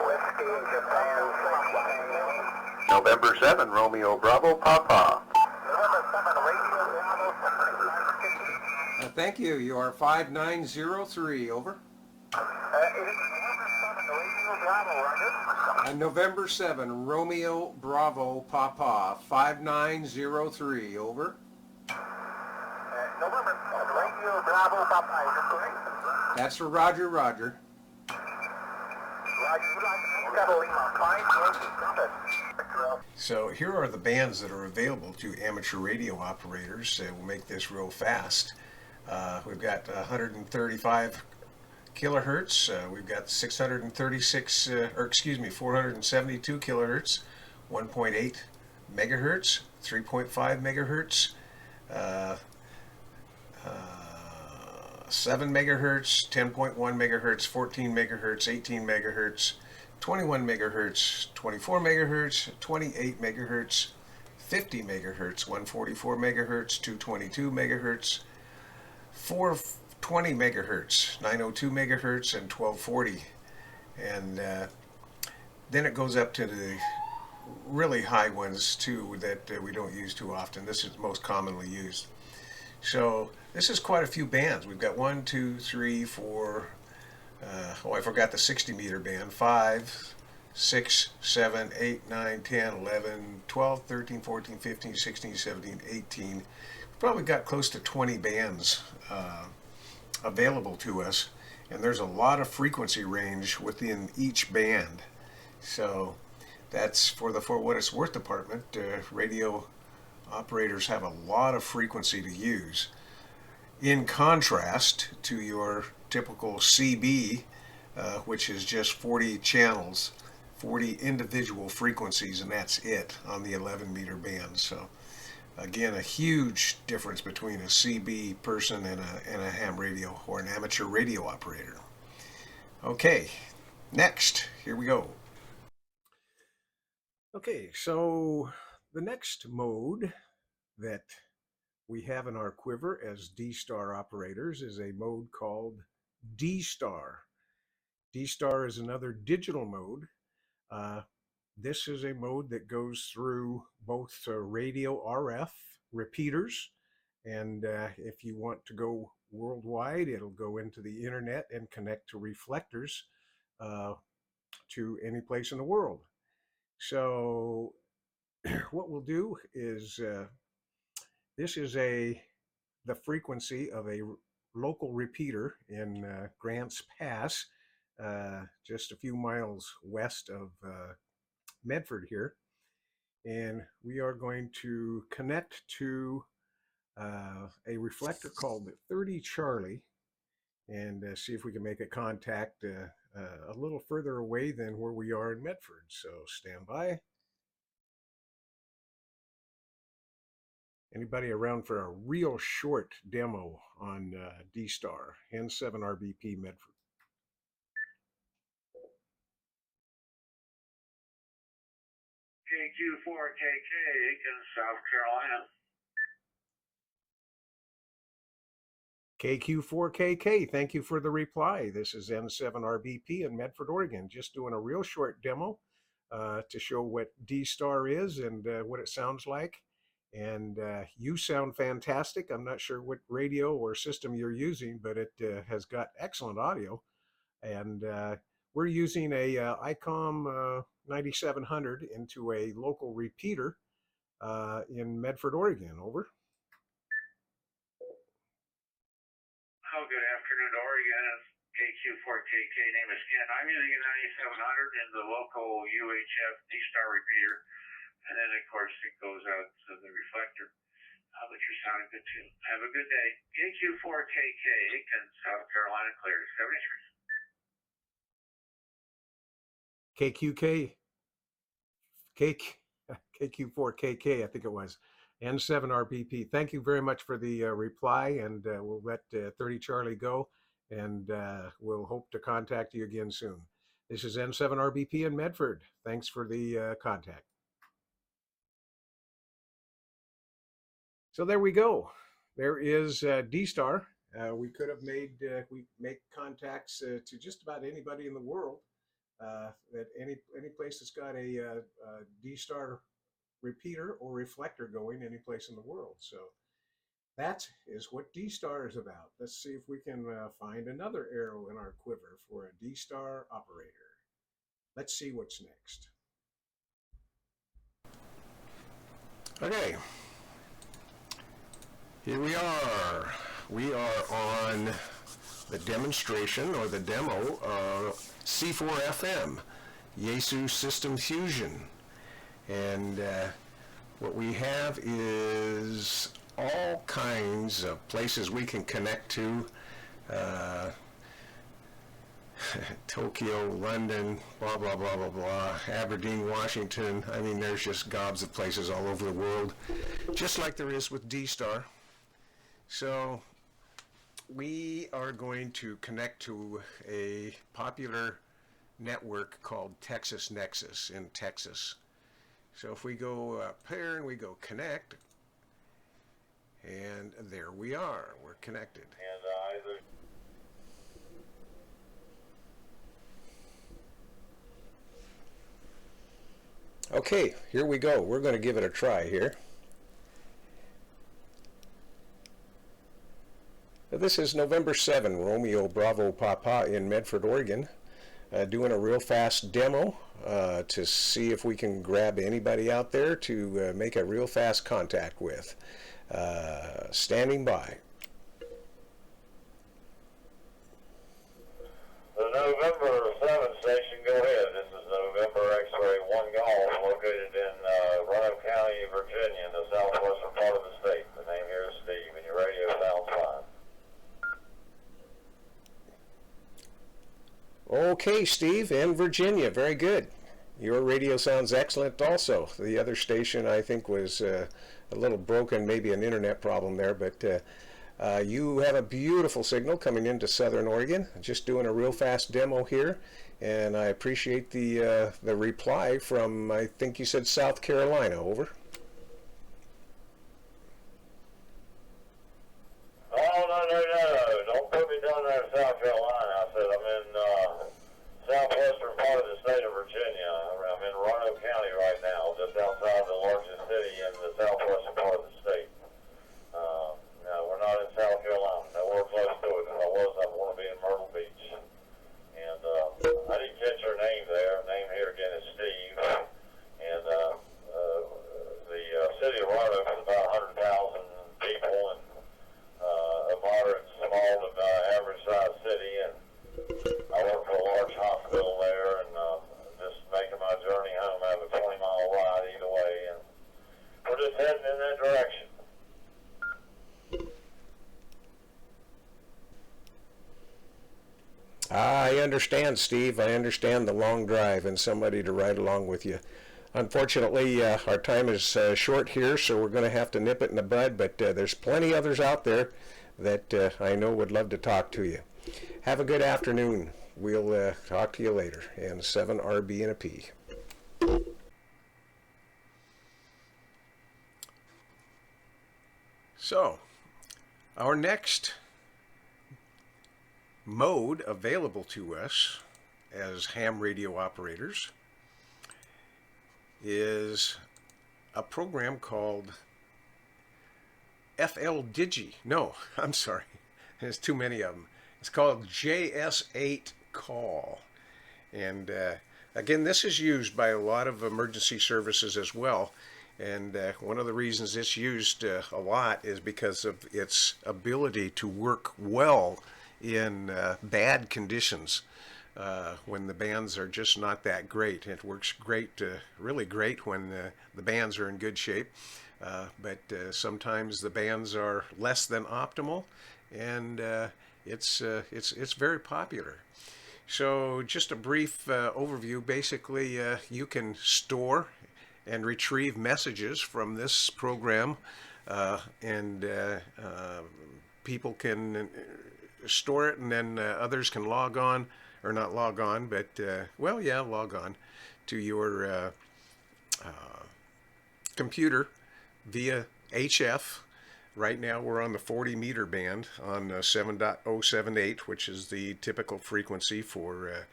Whiskey, Japan, November 7, Romeo Bravo Papa. November 7, Radio Bravo, Thank you. You are 5903. Over. is it November 7, Radio Bravo, Roger? November 7, Romeo Bravo Papa. 5903. Over. November 7, Radio Bravo, Papa, is it correct? That's for Roger. Roger, Lima, 5, So here are the bands that are available to amateur radio operators. We'll make this real fast. We've got 135 kilohertz. We've got 472 kilohertz, 1.8 megahertz, 3.5 megahertz, 7 megahertz, 10.1 megahertz, 14 megahertz, 18 megahertz, 21 megahertz, 24 megahertz, 28 megahertz, 50 megahertz, 144 megahertz, 222 megahertz, 420 megahertz, 902 megahertz, and 1240. And then it goes up to the really high ones too that we don't use too often. This is most commonly used. So this is quite a few bands. We've got 1, 2, 3, 4. I forgot the 60 meter band. 5, 6, 7, 8, 9, 10, 11, 12, 13, 14, 15, 16, 17, 18. We've probably got close to 20 bands available to us, and there's a lot of frequency range within each band. So that's for what it's worth department. Radio operators have a lot of frequency to use. In contrast to your typical CB, which is just 40 channels, 40 individual frequencies, and that's it on the 11 meter band. So again, a huge difference between a CB person and a ham radio or an amateur radio operator. Okay, next, here we go. Okay, so the next mode that we have in our quiver as D-Star operators is a mode called D-Star. D-Star is another digital mode. This is a mode that goes through both radio RF repeaters, and if you want to go worldwide, it'll go into the internet and connect to reflectors to any place in the world. So what we'll do is this is the frequency of a local repeater in Grants Pass, just a few miles west of Medford here, and we are going to connect to a reflector called 30 Charlie and see if we can make a contact a little further away than where we are in Medford. So stand by. Anybody around for a real short demo on D-Star, N7RBP Medford? KQ4KK, Aiken, South Carolina. KQ4KK, thank you for the reply. This is N7RBP in Medford, Oregon. Just doing a real short demo to show what D-Star is and what it sounds like. And you sound fantastic. I'm not sure what radio or system you're using, but it has got excellent audio. And we're using a ICOM 9700 into a local repeater in Medford, Oregon. Over. Oh, good afternoon, Oregon. KQ4KK, name is Ken. I'm using a 9700 in the local UHF D-Star repeater. And then, of course, it goes out to the reflector. But you're sounding good, too. Have a good day. KQ4KK, Aiken, South Carolina, clear. 73. KQ4KK, I think it was. N7RBP. Thank you very much for the reply, and we'll let 30 Charlie go, and we'll hope to contact you again soon. This is N7RBP in Medford. Thanks for the contact. So there we go. There is D-Star. We could have we make contacts to just about anybody in the world. That any place that's got a D-Star repeater or reflector going any place in the world. So that is what D-Star is about. Let's see if we can find another arrow in our quiver for a D-Star operator. Let's see what's next. Okay. Here we are. We are on the demonstration or the demo of C4FM, Yaesu System Fusion. And what we have is all kinds of places we can connect to. Tokyo, London, blah, blah, blah, blah, blah, Aberdeen, Washington. I mean, there's just gobs of places all over the world, just like there is with D-Star. So we are going to connect to a popular network called Texas Nexus in Texas. So if we go up here and we go connect, and there we are, we're connected. Okay, here we go. We're going to give it a try here. This is November 7, Romeo Bravo Papa in Medford, Oregon. doing a real fast demo to see if we can grab anybody out there to make a real fast contact with. Standing by. The November 7 station, go ahead. This is November X-ray 1 Golf, located in Roanoke County, Virginia, in the southwestern part of the state. The name here is Steve, and your radio sounds fine. Okay, Steve, in Virginia, very good. Your radio sounds excellent also. The other station, I think, was a little broken, maybe an internet problem there, but you have a beautiful signal coming into Southern Oregon. Just doing a real fast demo here, and I appreciate the reply from, I think you said South Carolina. Over. Oh, no. Don't put me down there in South Carolina. I said I'm in southwestern part of the state of Virginia. I'm in Roanoke County right now, just outside the largest city in the southwestern part of the state. No, we're not in South Carolina. Nowhere close to it. If I was, I'd want to be in Myrtle Beach. And I didn't catch your name there. Name here again is Steve. And the city of Roanoke is about 100,000 people, and a moderate, small to average sized city. And I work for a large hospital there, and just making my journey home. I have a 20-mile ride either way, and we're just heading in that direction. I understand, Steve. I understand the long drive and somebody to ride along with you. Unfortunately, our time is short here, so we're going to have to nip it in the bud, but there's plenty others out there that I know would love to talk to you. Have a good afternoon. We'll talk to you later. And 7RB and a P. So, our next mode available to us as ham radio operators is a program called FLDIGI. No, I'm sorry. There's too many of them. It's called JS8-CALL. And again, this is used by a lot of emergency services as well. And one of the reasons it's used a lot is because of its ability to work well in bad conditions when the bands are just not that great. It works great, really great when the bands are in good shape, but sometimes the bands are less than optimal, and it's very popular. So just a brief overview. Basically, you can store and retrieve messages from this program, and people can store it, and then others can log on, or not log on, but well, yeah, log on to your computer via HF. Right now we're on the 40 meter band on 7.078, which is the typical frequency for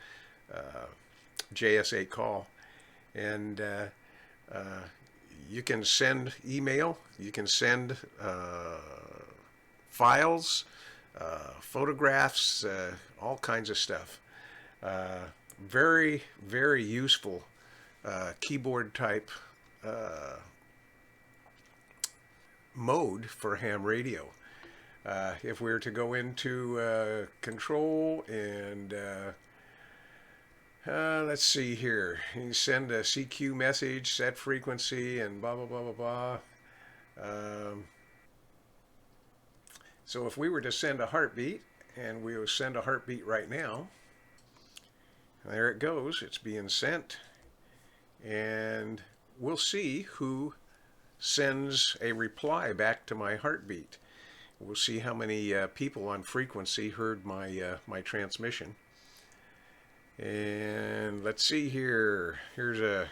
JS8-CALL, and you can send email, you can send files, photographs, all kinds of stuff. Very, very useful keyboard type mode for ham radio. If we were to go into control and let's see here, you send a CQ message, set frequency, and blah blah blah blah blah. So if we were to send a heartbeat, and we will send a heartbeat right now, there it goes, it's being sent, and we'll see who sends a reply back to my heartbeat. We'll see how many people on frequency heard my transmission. And let's see here, here's a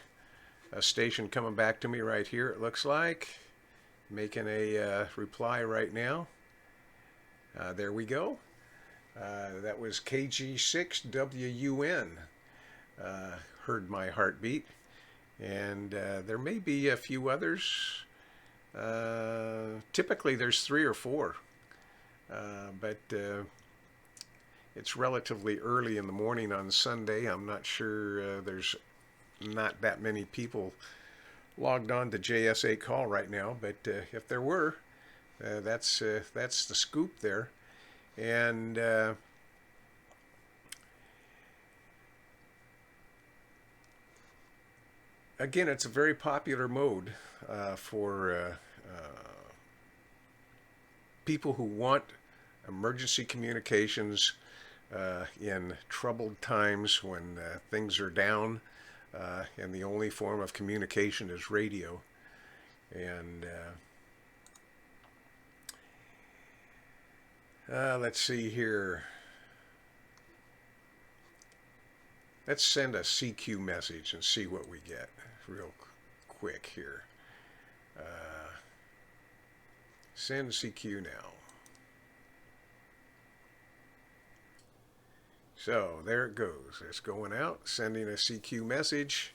station coming back to me right here, it looks like, making a reply right now. There we go. That was KG6WUN. Heard my heartbeat. And there may be a few others. Typically there's 3 or 4. But It's relatively early in the morning on Sunday. I'm not sure there's not that many people logged on to JS8-CALL right now, but if there were, that's the scoop there. And again, it's a very popular mode for people who want emergency communications in troubled times when things are down and the only form of communication is radio. And let's see here. Let's send a CQ message and see what we get real quick here. Send CQ now. So there it goes. It's going out, sending a CQ message,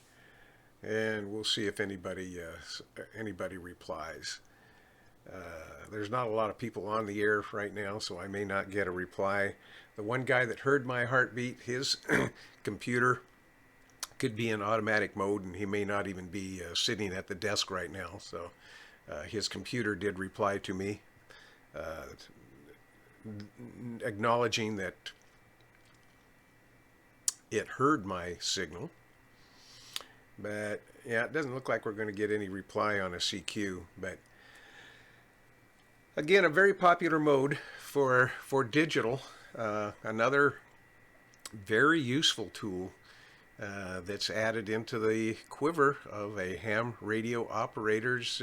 and we'll see if anybody replies. There's not a lot of people on the air right now, so I may not get a reply. The one guy that heard my heartbeat, his computer could be in automatic mode, and he may not even be sitting at the desk right now. So his computer did reply to me, acknowledging that it heard my signal. But yeah, it doesn't look like we're going to get any reply on a CQ. But again, a very popular mode for digital. Another very useful tool that's added into the quiver of a ham radio operator's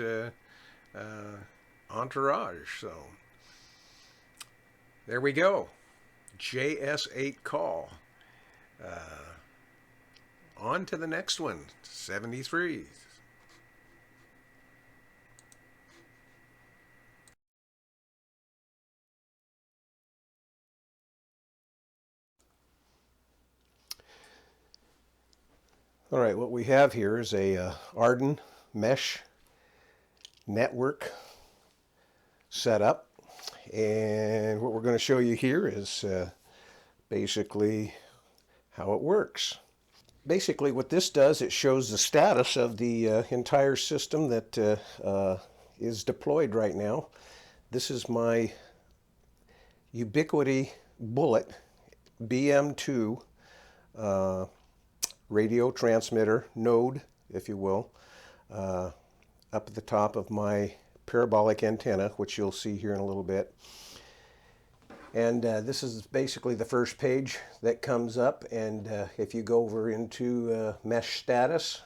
entourage. So there we go. JS8-CALL. On to the next one, 73. All right, what we have here is a AREDN mesh network setup, and what we're going to show you here is basically how it works. Basically what this does, it shows the status of the entire system that is deployed right now. This is my Ubiquiti Bullet BM2 radio transmitter node, if you will, up at the top of my parabolic antenna, which you'll see here in a little bit. And this is basically the first page that comes up, and if you go over into mesh status,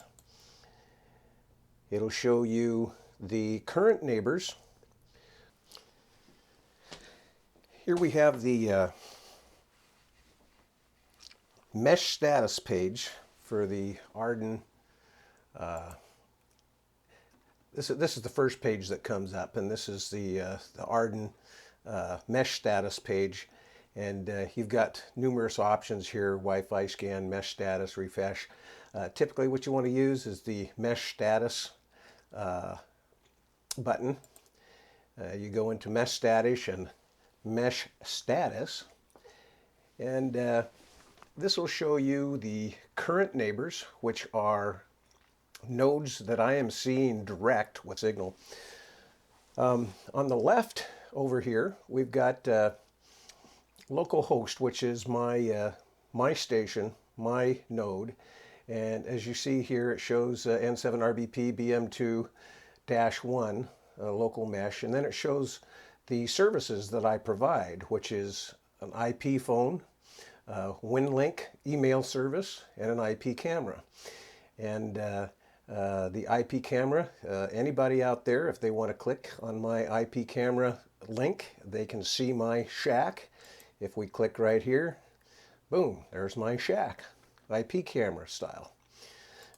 it'll show you the current neighbors. Here we have the mesh status page for the AREDN. This is the first page that comes up, and this is the AREDN mesh status page, and you've got numerous options here: Wi-Fi scan, mesh status, refresh. Typically what you want to use is the mesh status button. You go into mesh status and mesh status, and this will show you the current neighbors, which are nodes that I am seeing direct with signal. On the left over here, we've got localhost, which is my my station, my node, and as you see here, it shows N7RBP BM2-1 local mesh, and then it shows the services that I provide, which is an IP phone, WINLINK email service, and an IP camera. And the IP camera, anybody out there, if they want to click on my IP camera link, they can see my shack. If we click right here, boom, there's my shack, IP camera style.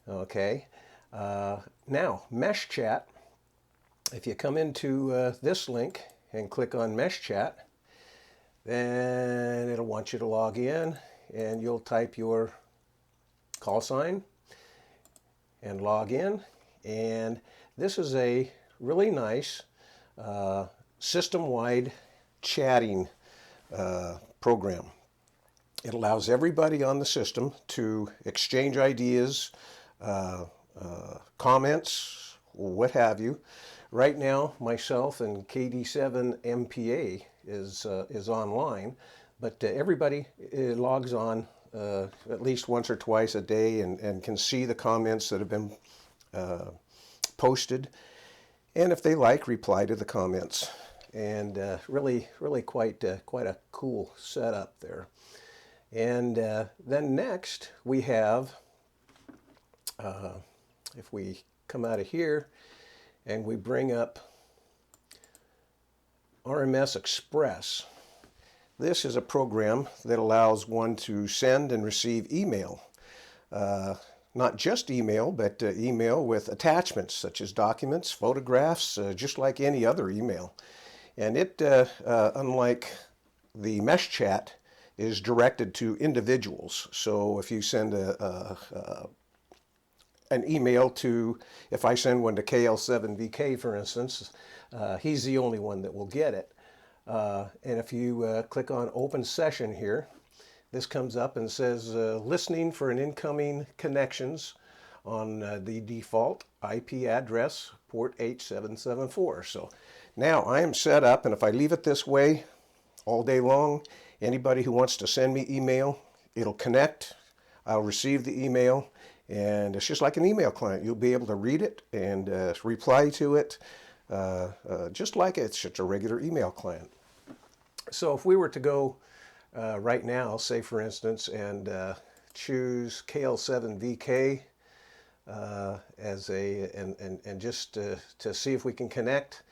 Okay, now mesh chat. If you come into this link and click on mesh chat, then it'll want you to log in, and you'll type your call sign and log in. And this is a really nice system-wide chatting program. It allows everybody on the system to exchange ideas, comments, what have you. Right now, myself and KD7 MPA is online, but everybody logs on at least once or twice a day and can see the comments that have been posted, and if they like, reply to the comments. And really quite a cool setup there. And then next we have, if we come out of here and we bring up RMS Express. This is a program that allows one to send and receive email. Not just email, but email with attachments such as documents, photographs, just like any other email. And it, unlike the mesh chat, is directed to individuals. So if you send an email to, if I send one to KL7VK, for instance, he's the only one that will get it. And if you click on Open Session here, this comes up and says, listening for an incoming connections on the default IP address, port H774. So now I am set up, and if I leave it this way all day long, anybody who wants to send me email, it'll connect, I'll receive the email, and it's just like an email client. You'll be able to read it and reply to it, just like it's just a regular email client. So if we were to go right now, say for instance, and choose KL7VK as a, and just to see if we can connect,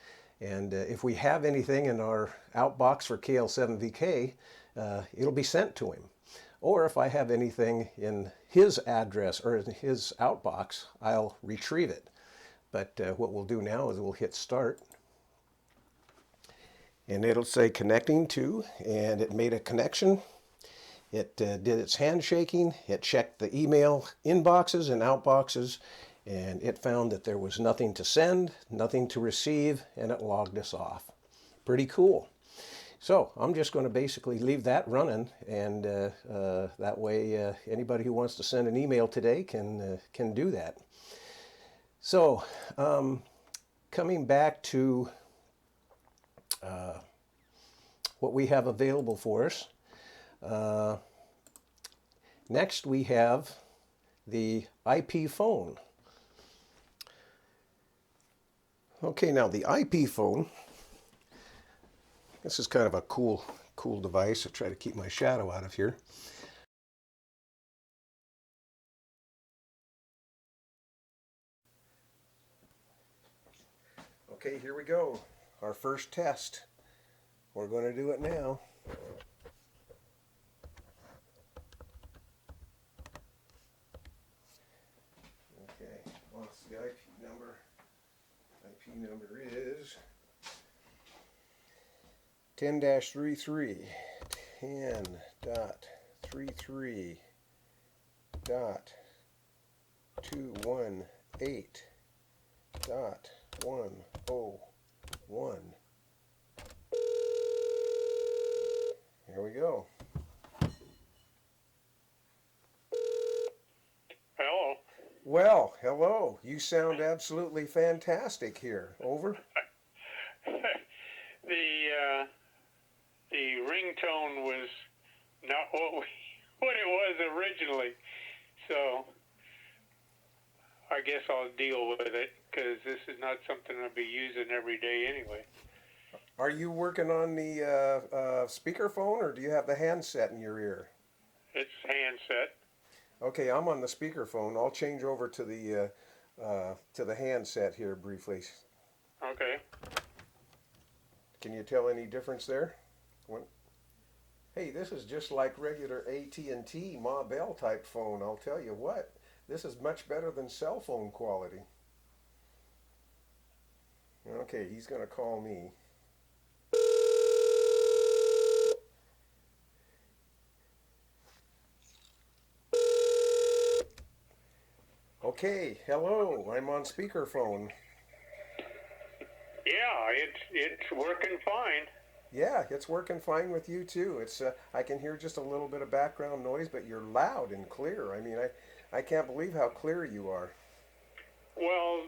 and if we have anything in our outbox for KL7VK, it'll be sent to him. Or if I have anything in his address or in his outbox, I'll retrieve it. But what we'll do now is we'll hit start. And it'll say connecting to, and it made a connection. It did its handshaking. It checked the email inboxes and outboxes, and it found that there was nothing to send, nothing to receive, and it logged us off. Pretty cool. So I'm just going to basically leave that running, and that way anybody who wants to send an email today can do that. So coming back to what we have available for us. Next we have the IP phone. Okay, now the IP phone, this is kind of a cool device. I'll try to keep my shadow out of here. Okay, here we go. Our first test. We're going to do it now. Okay, what's the IP number? IP number is 10-33, 10.33.218.101. Here we go. Hello. Well, hello. You sound absolutely fantastic here. Over. The ringtone was not what it was originally, so I guess I'll deal with it because this is not something I'll be using every day anyway. Are you working on the speakerphone, or do you have the handset in your ear? It's handset. Okay, I'm on the speakerphone. I'll change over to the handset here briefly. Okay. Can you tell any difference there? Hey, this is just like regular AT&T Ma Bell type phone. I'll tell you what, this is much better than cell phone quality. Okay, he's going to call me. Okay, hello, I'm on speakerphone. Yeah, it's working fine. Yeah, it's working fine with you too. It's I can hear just a little bit of background noise, but you're loud and clear. I mean, I can't believe how clear you are. Well,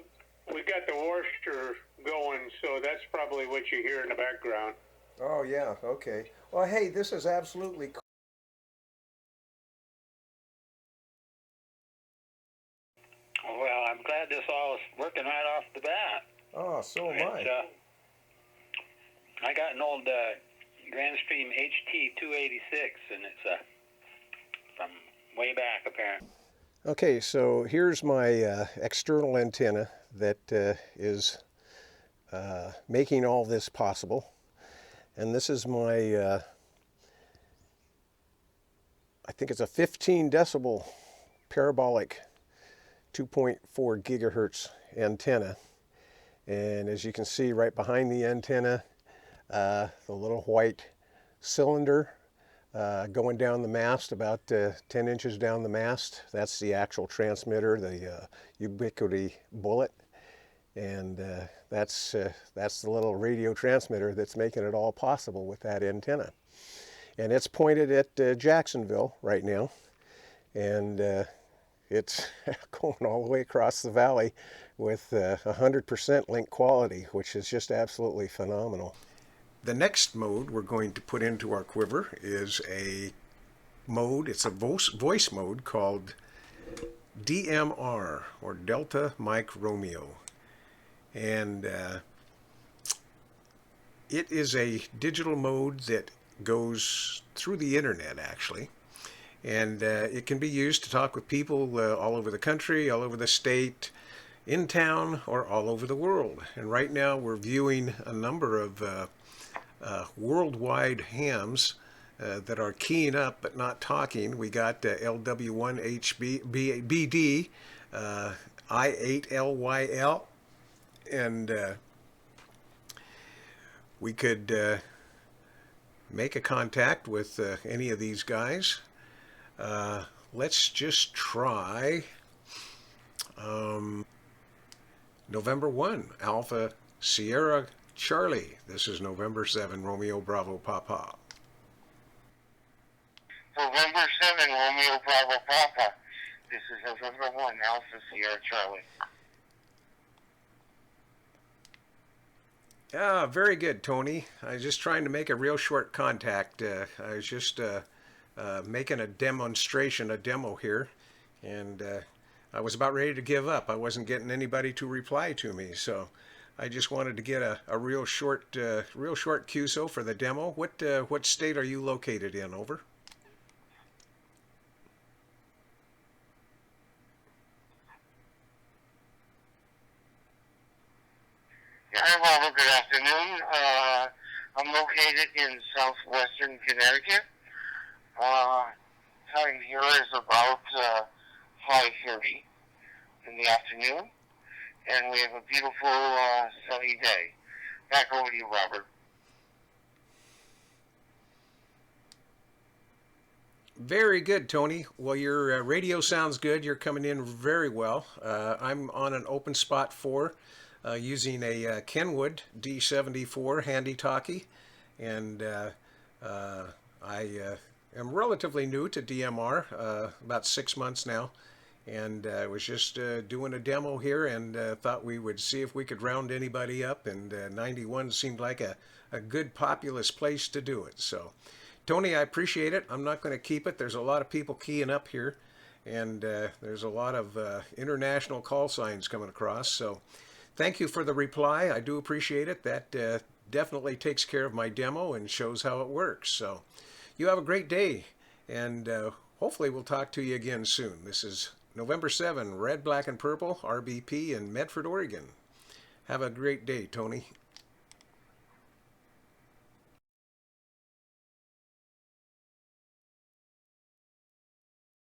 we got the Worcester going, so that's probably what you hear in the background. Oh yeah, okay. Well, hey, this is absolutely cool. Well, I'm glad this all is working right off the bat. Oh, so am I. I got an old Grandstream HT286, and it's from way back, apparently. Okay, so here's my external antenna that is making all this possible. And this is my, I think it's a 15 decibel parabolic 2.4 gigahertz antenna. And as you can see right behind the antenna, the little white cylinder going down the mast, about 10 inches down the mast. That's the actual transmitter, the ubiquity bullet. And that's the little radio transmitter that's making it all possible with that antenna. And it's pointed at Jacksonville right now. And it's going all the way across the valley with 100% link quality, which is just absolutely phenomenal. The next mode we're going to put into our quiver is a mode, it's a voice mode called DMR, or Delta Mike Romeo. And it is a digital mode that goes through the internet, actually. And it can be used to talk with people all over the country, all over the state, in town, or all over the world. And right now we're viewing a number of worldwide hams that are keying up but not talking. We got LW1HBD, I8LYL, and we could make a contact with any of these guys. Let's just try November 1, Alpha Sierra Charlie. This is November 7, Romeo Bravo Papa. November 7, Romeo Bravo Papa. This is November 1, Alpha Sierra Charlie. Ah, very good, Tony. I was just trying to make a real short contact. I was just making a demonstration, a demo here, and I was about ready to give up. I wasn't getting anybody to reply to me, so I just wanted to get a real short QSO for the demo. What state are you located in? Over. Hi, Robert. Good afternoon. I'm located in southwestern Connecticut. Time here is about 5:30 in the afternoon, and we have a beautiful sunny day. Back over to you, Robert. Very good, Tony. Well, your radio sounds good. You're coming in very well. I'm on an open spot 4 using a Kenwood D74 handy talkie, and I am relatively new to DMR, about 6 months now, and I was just doing a demo here and thought we would see if we could round anybody up, and 91 seemed like a good populous place to do it. So Tony, I appreciate it. I'm not going to keep it. There's a lot of people keying up here, and there's a lot of international call signs coming across. So thank you for the reply. I do appreciate it. That definitely takes care of my demo and shows how it works. So you have a great day, and hopefully we'll talk to you again soon. This is November 7, Red, Black, and Purple, RBP in Medford, Oregon. Have a great day, Tony.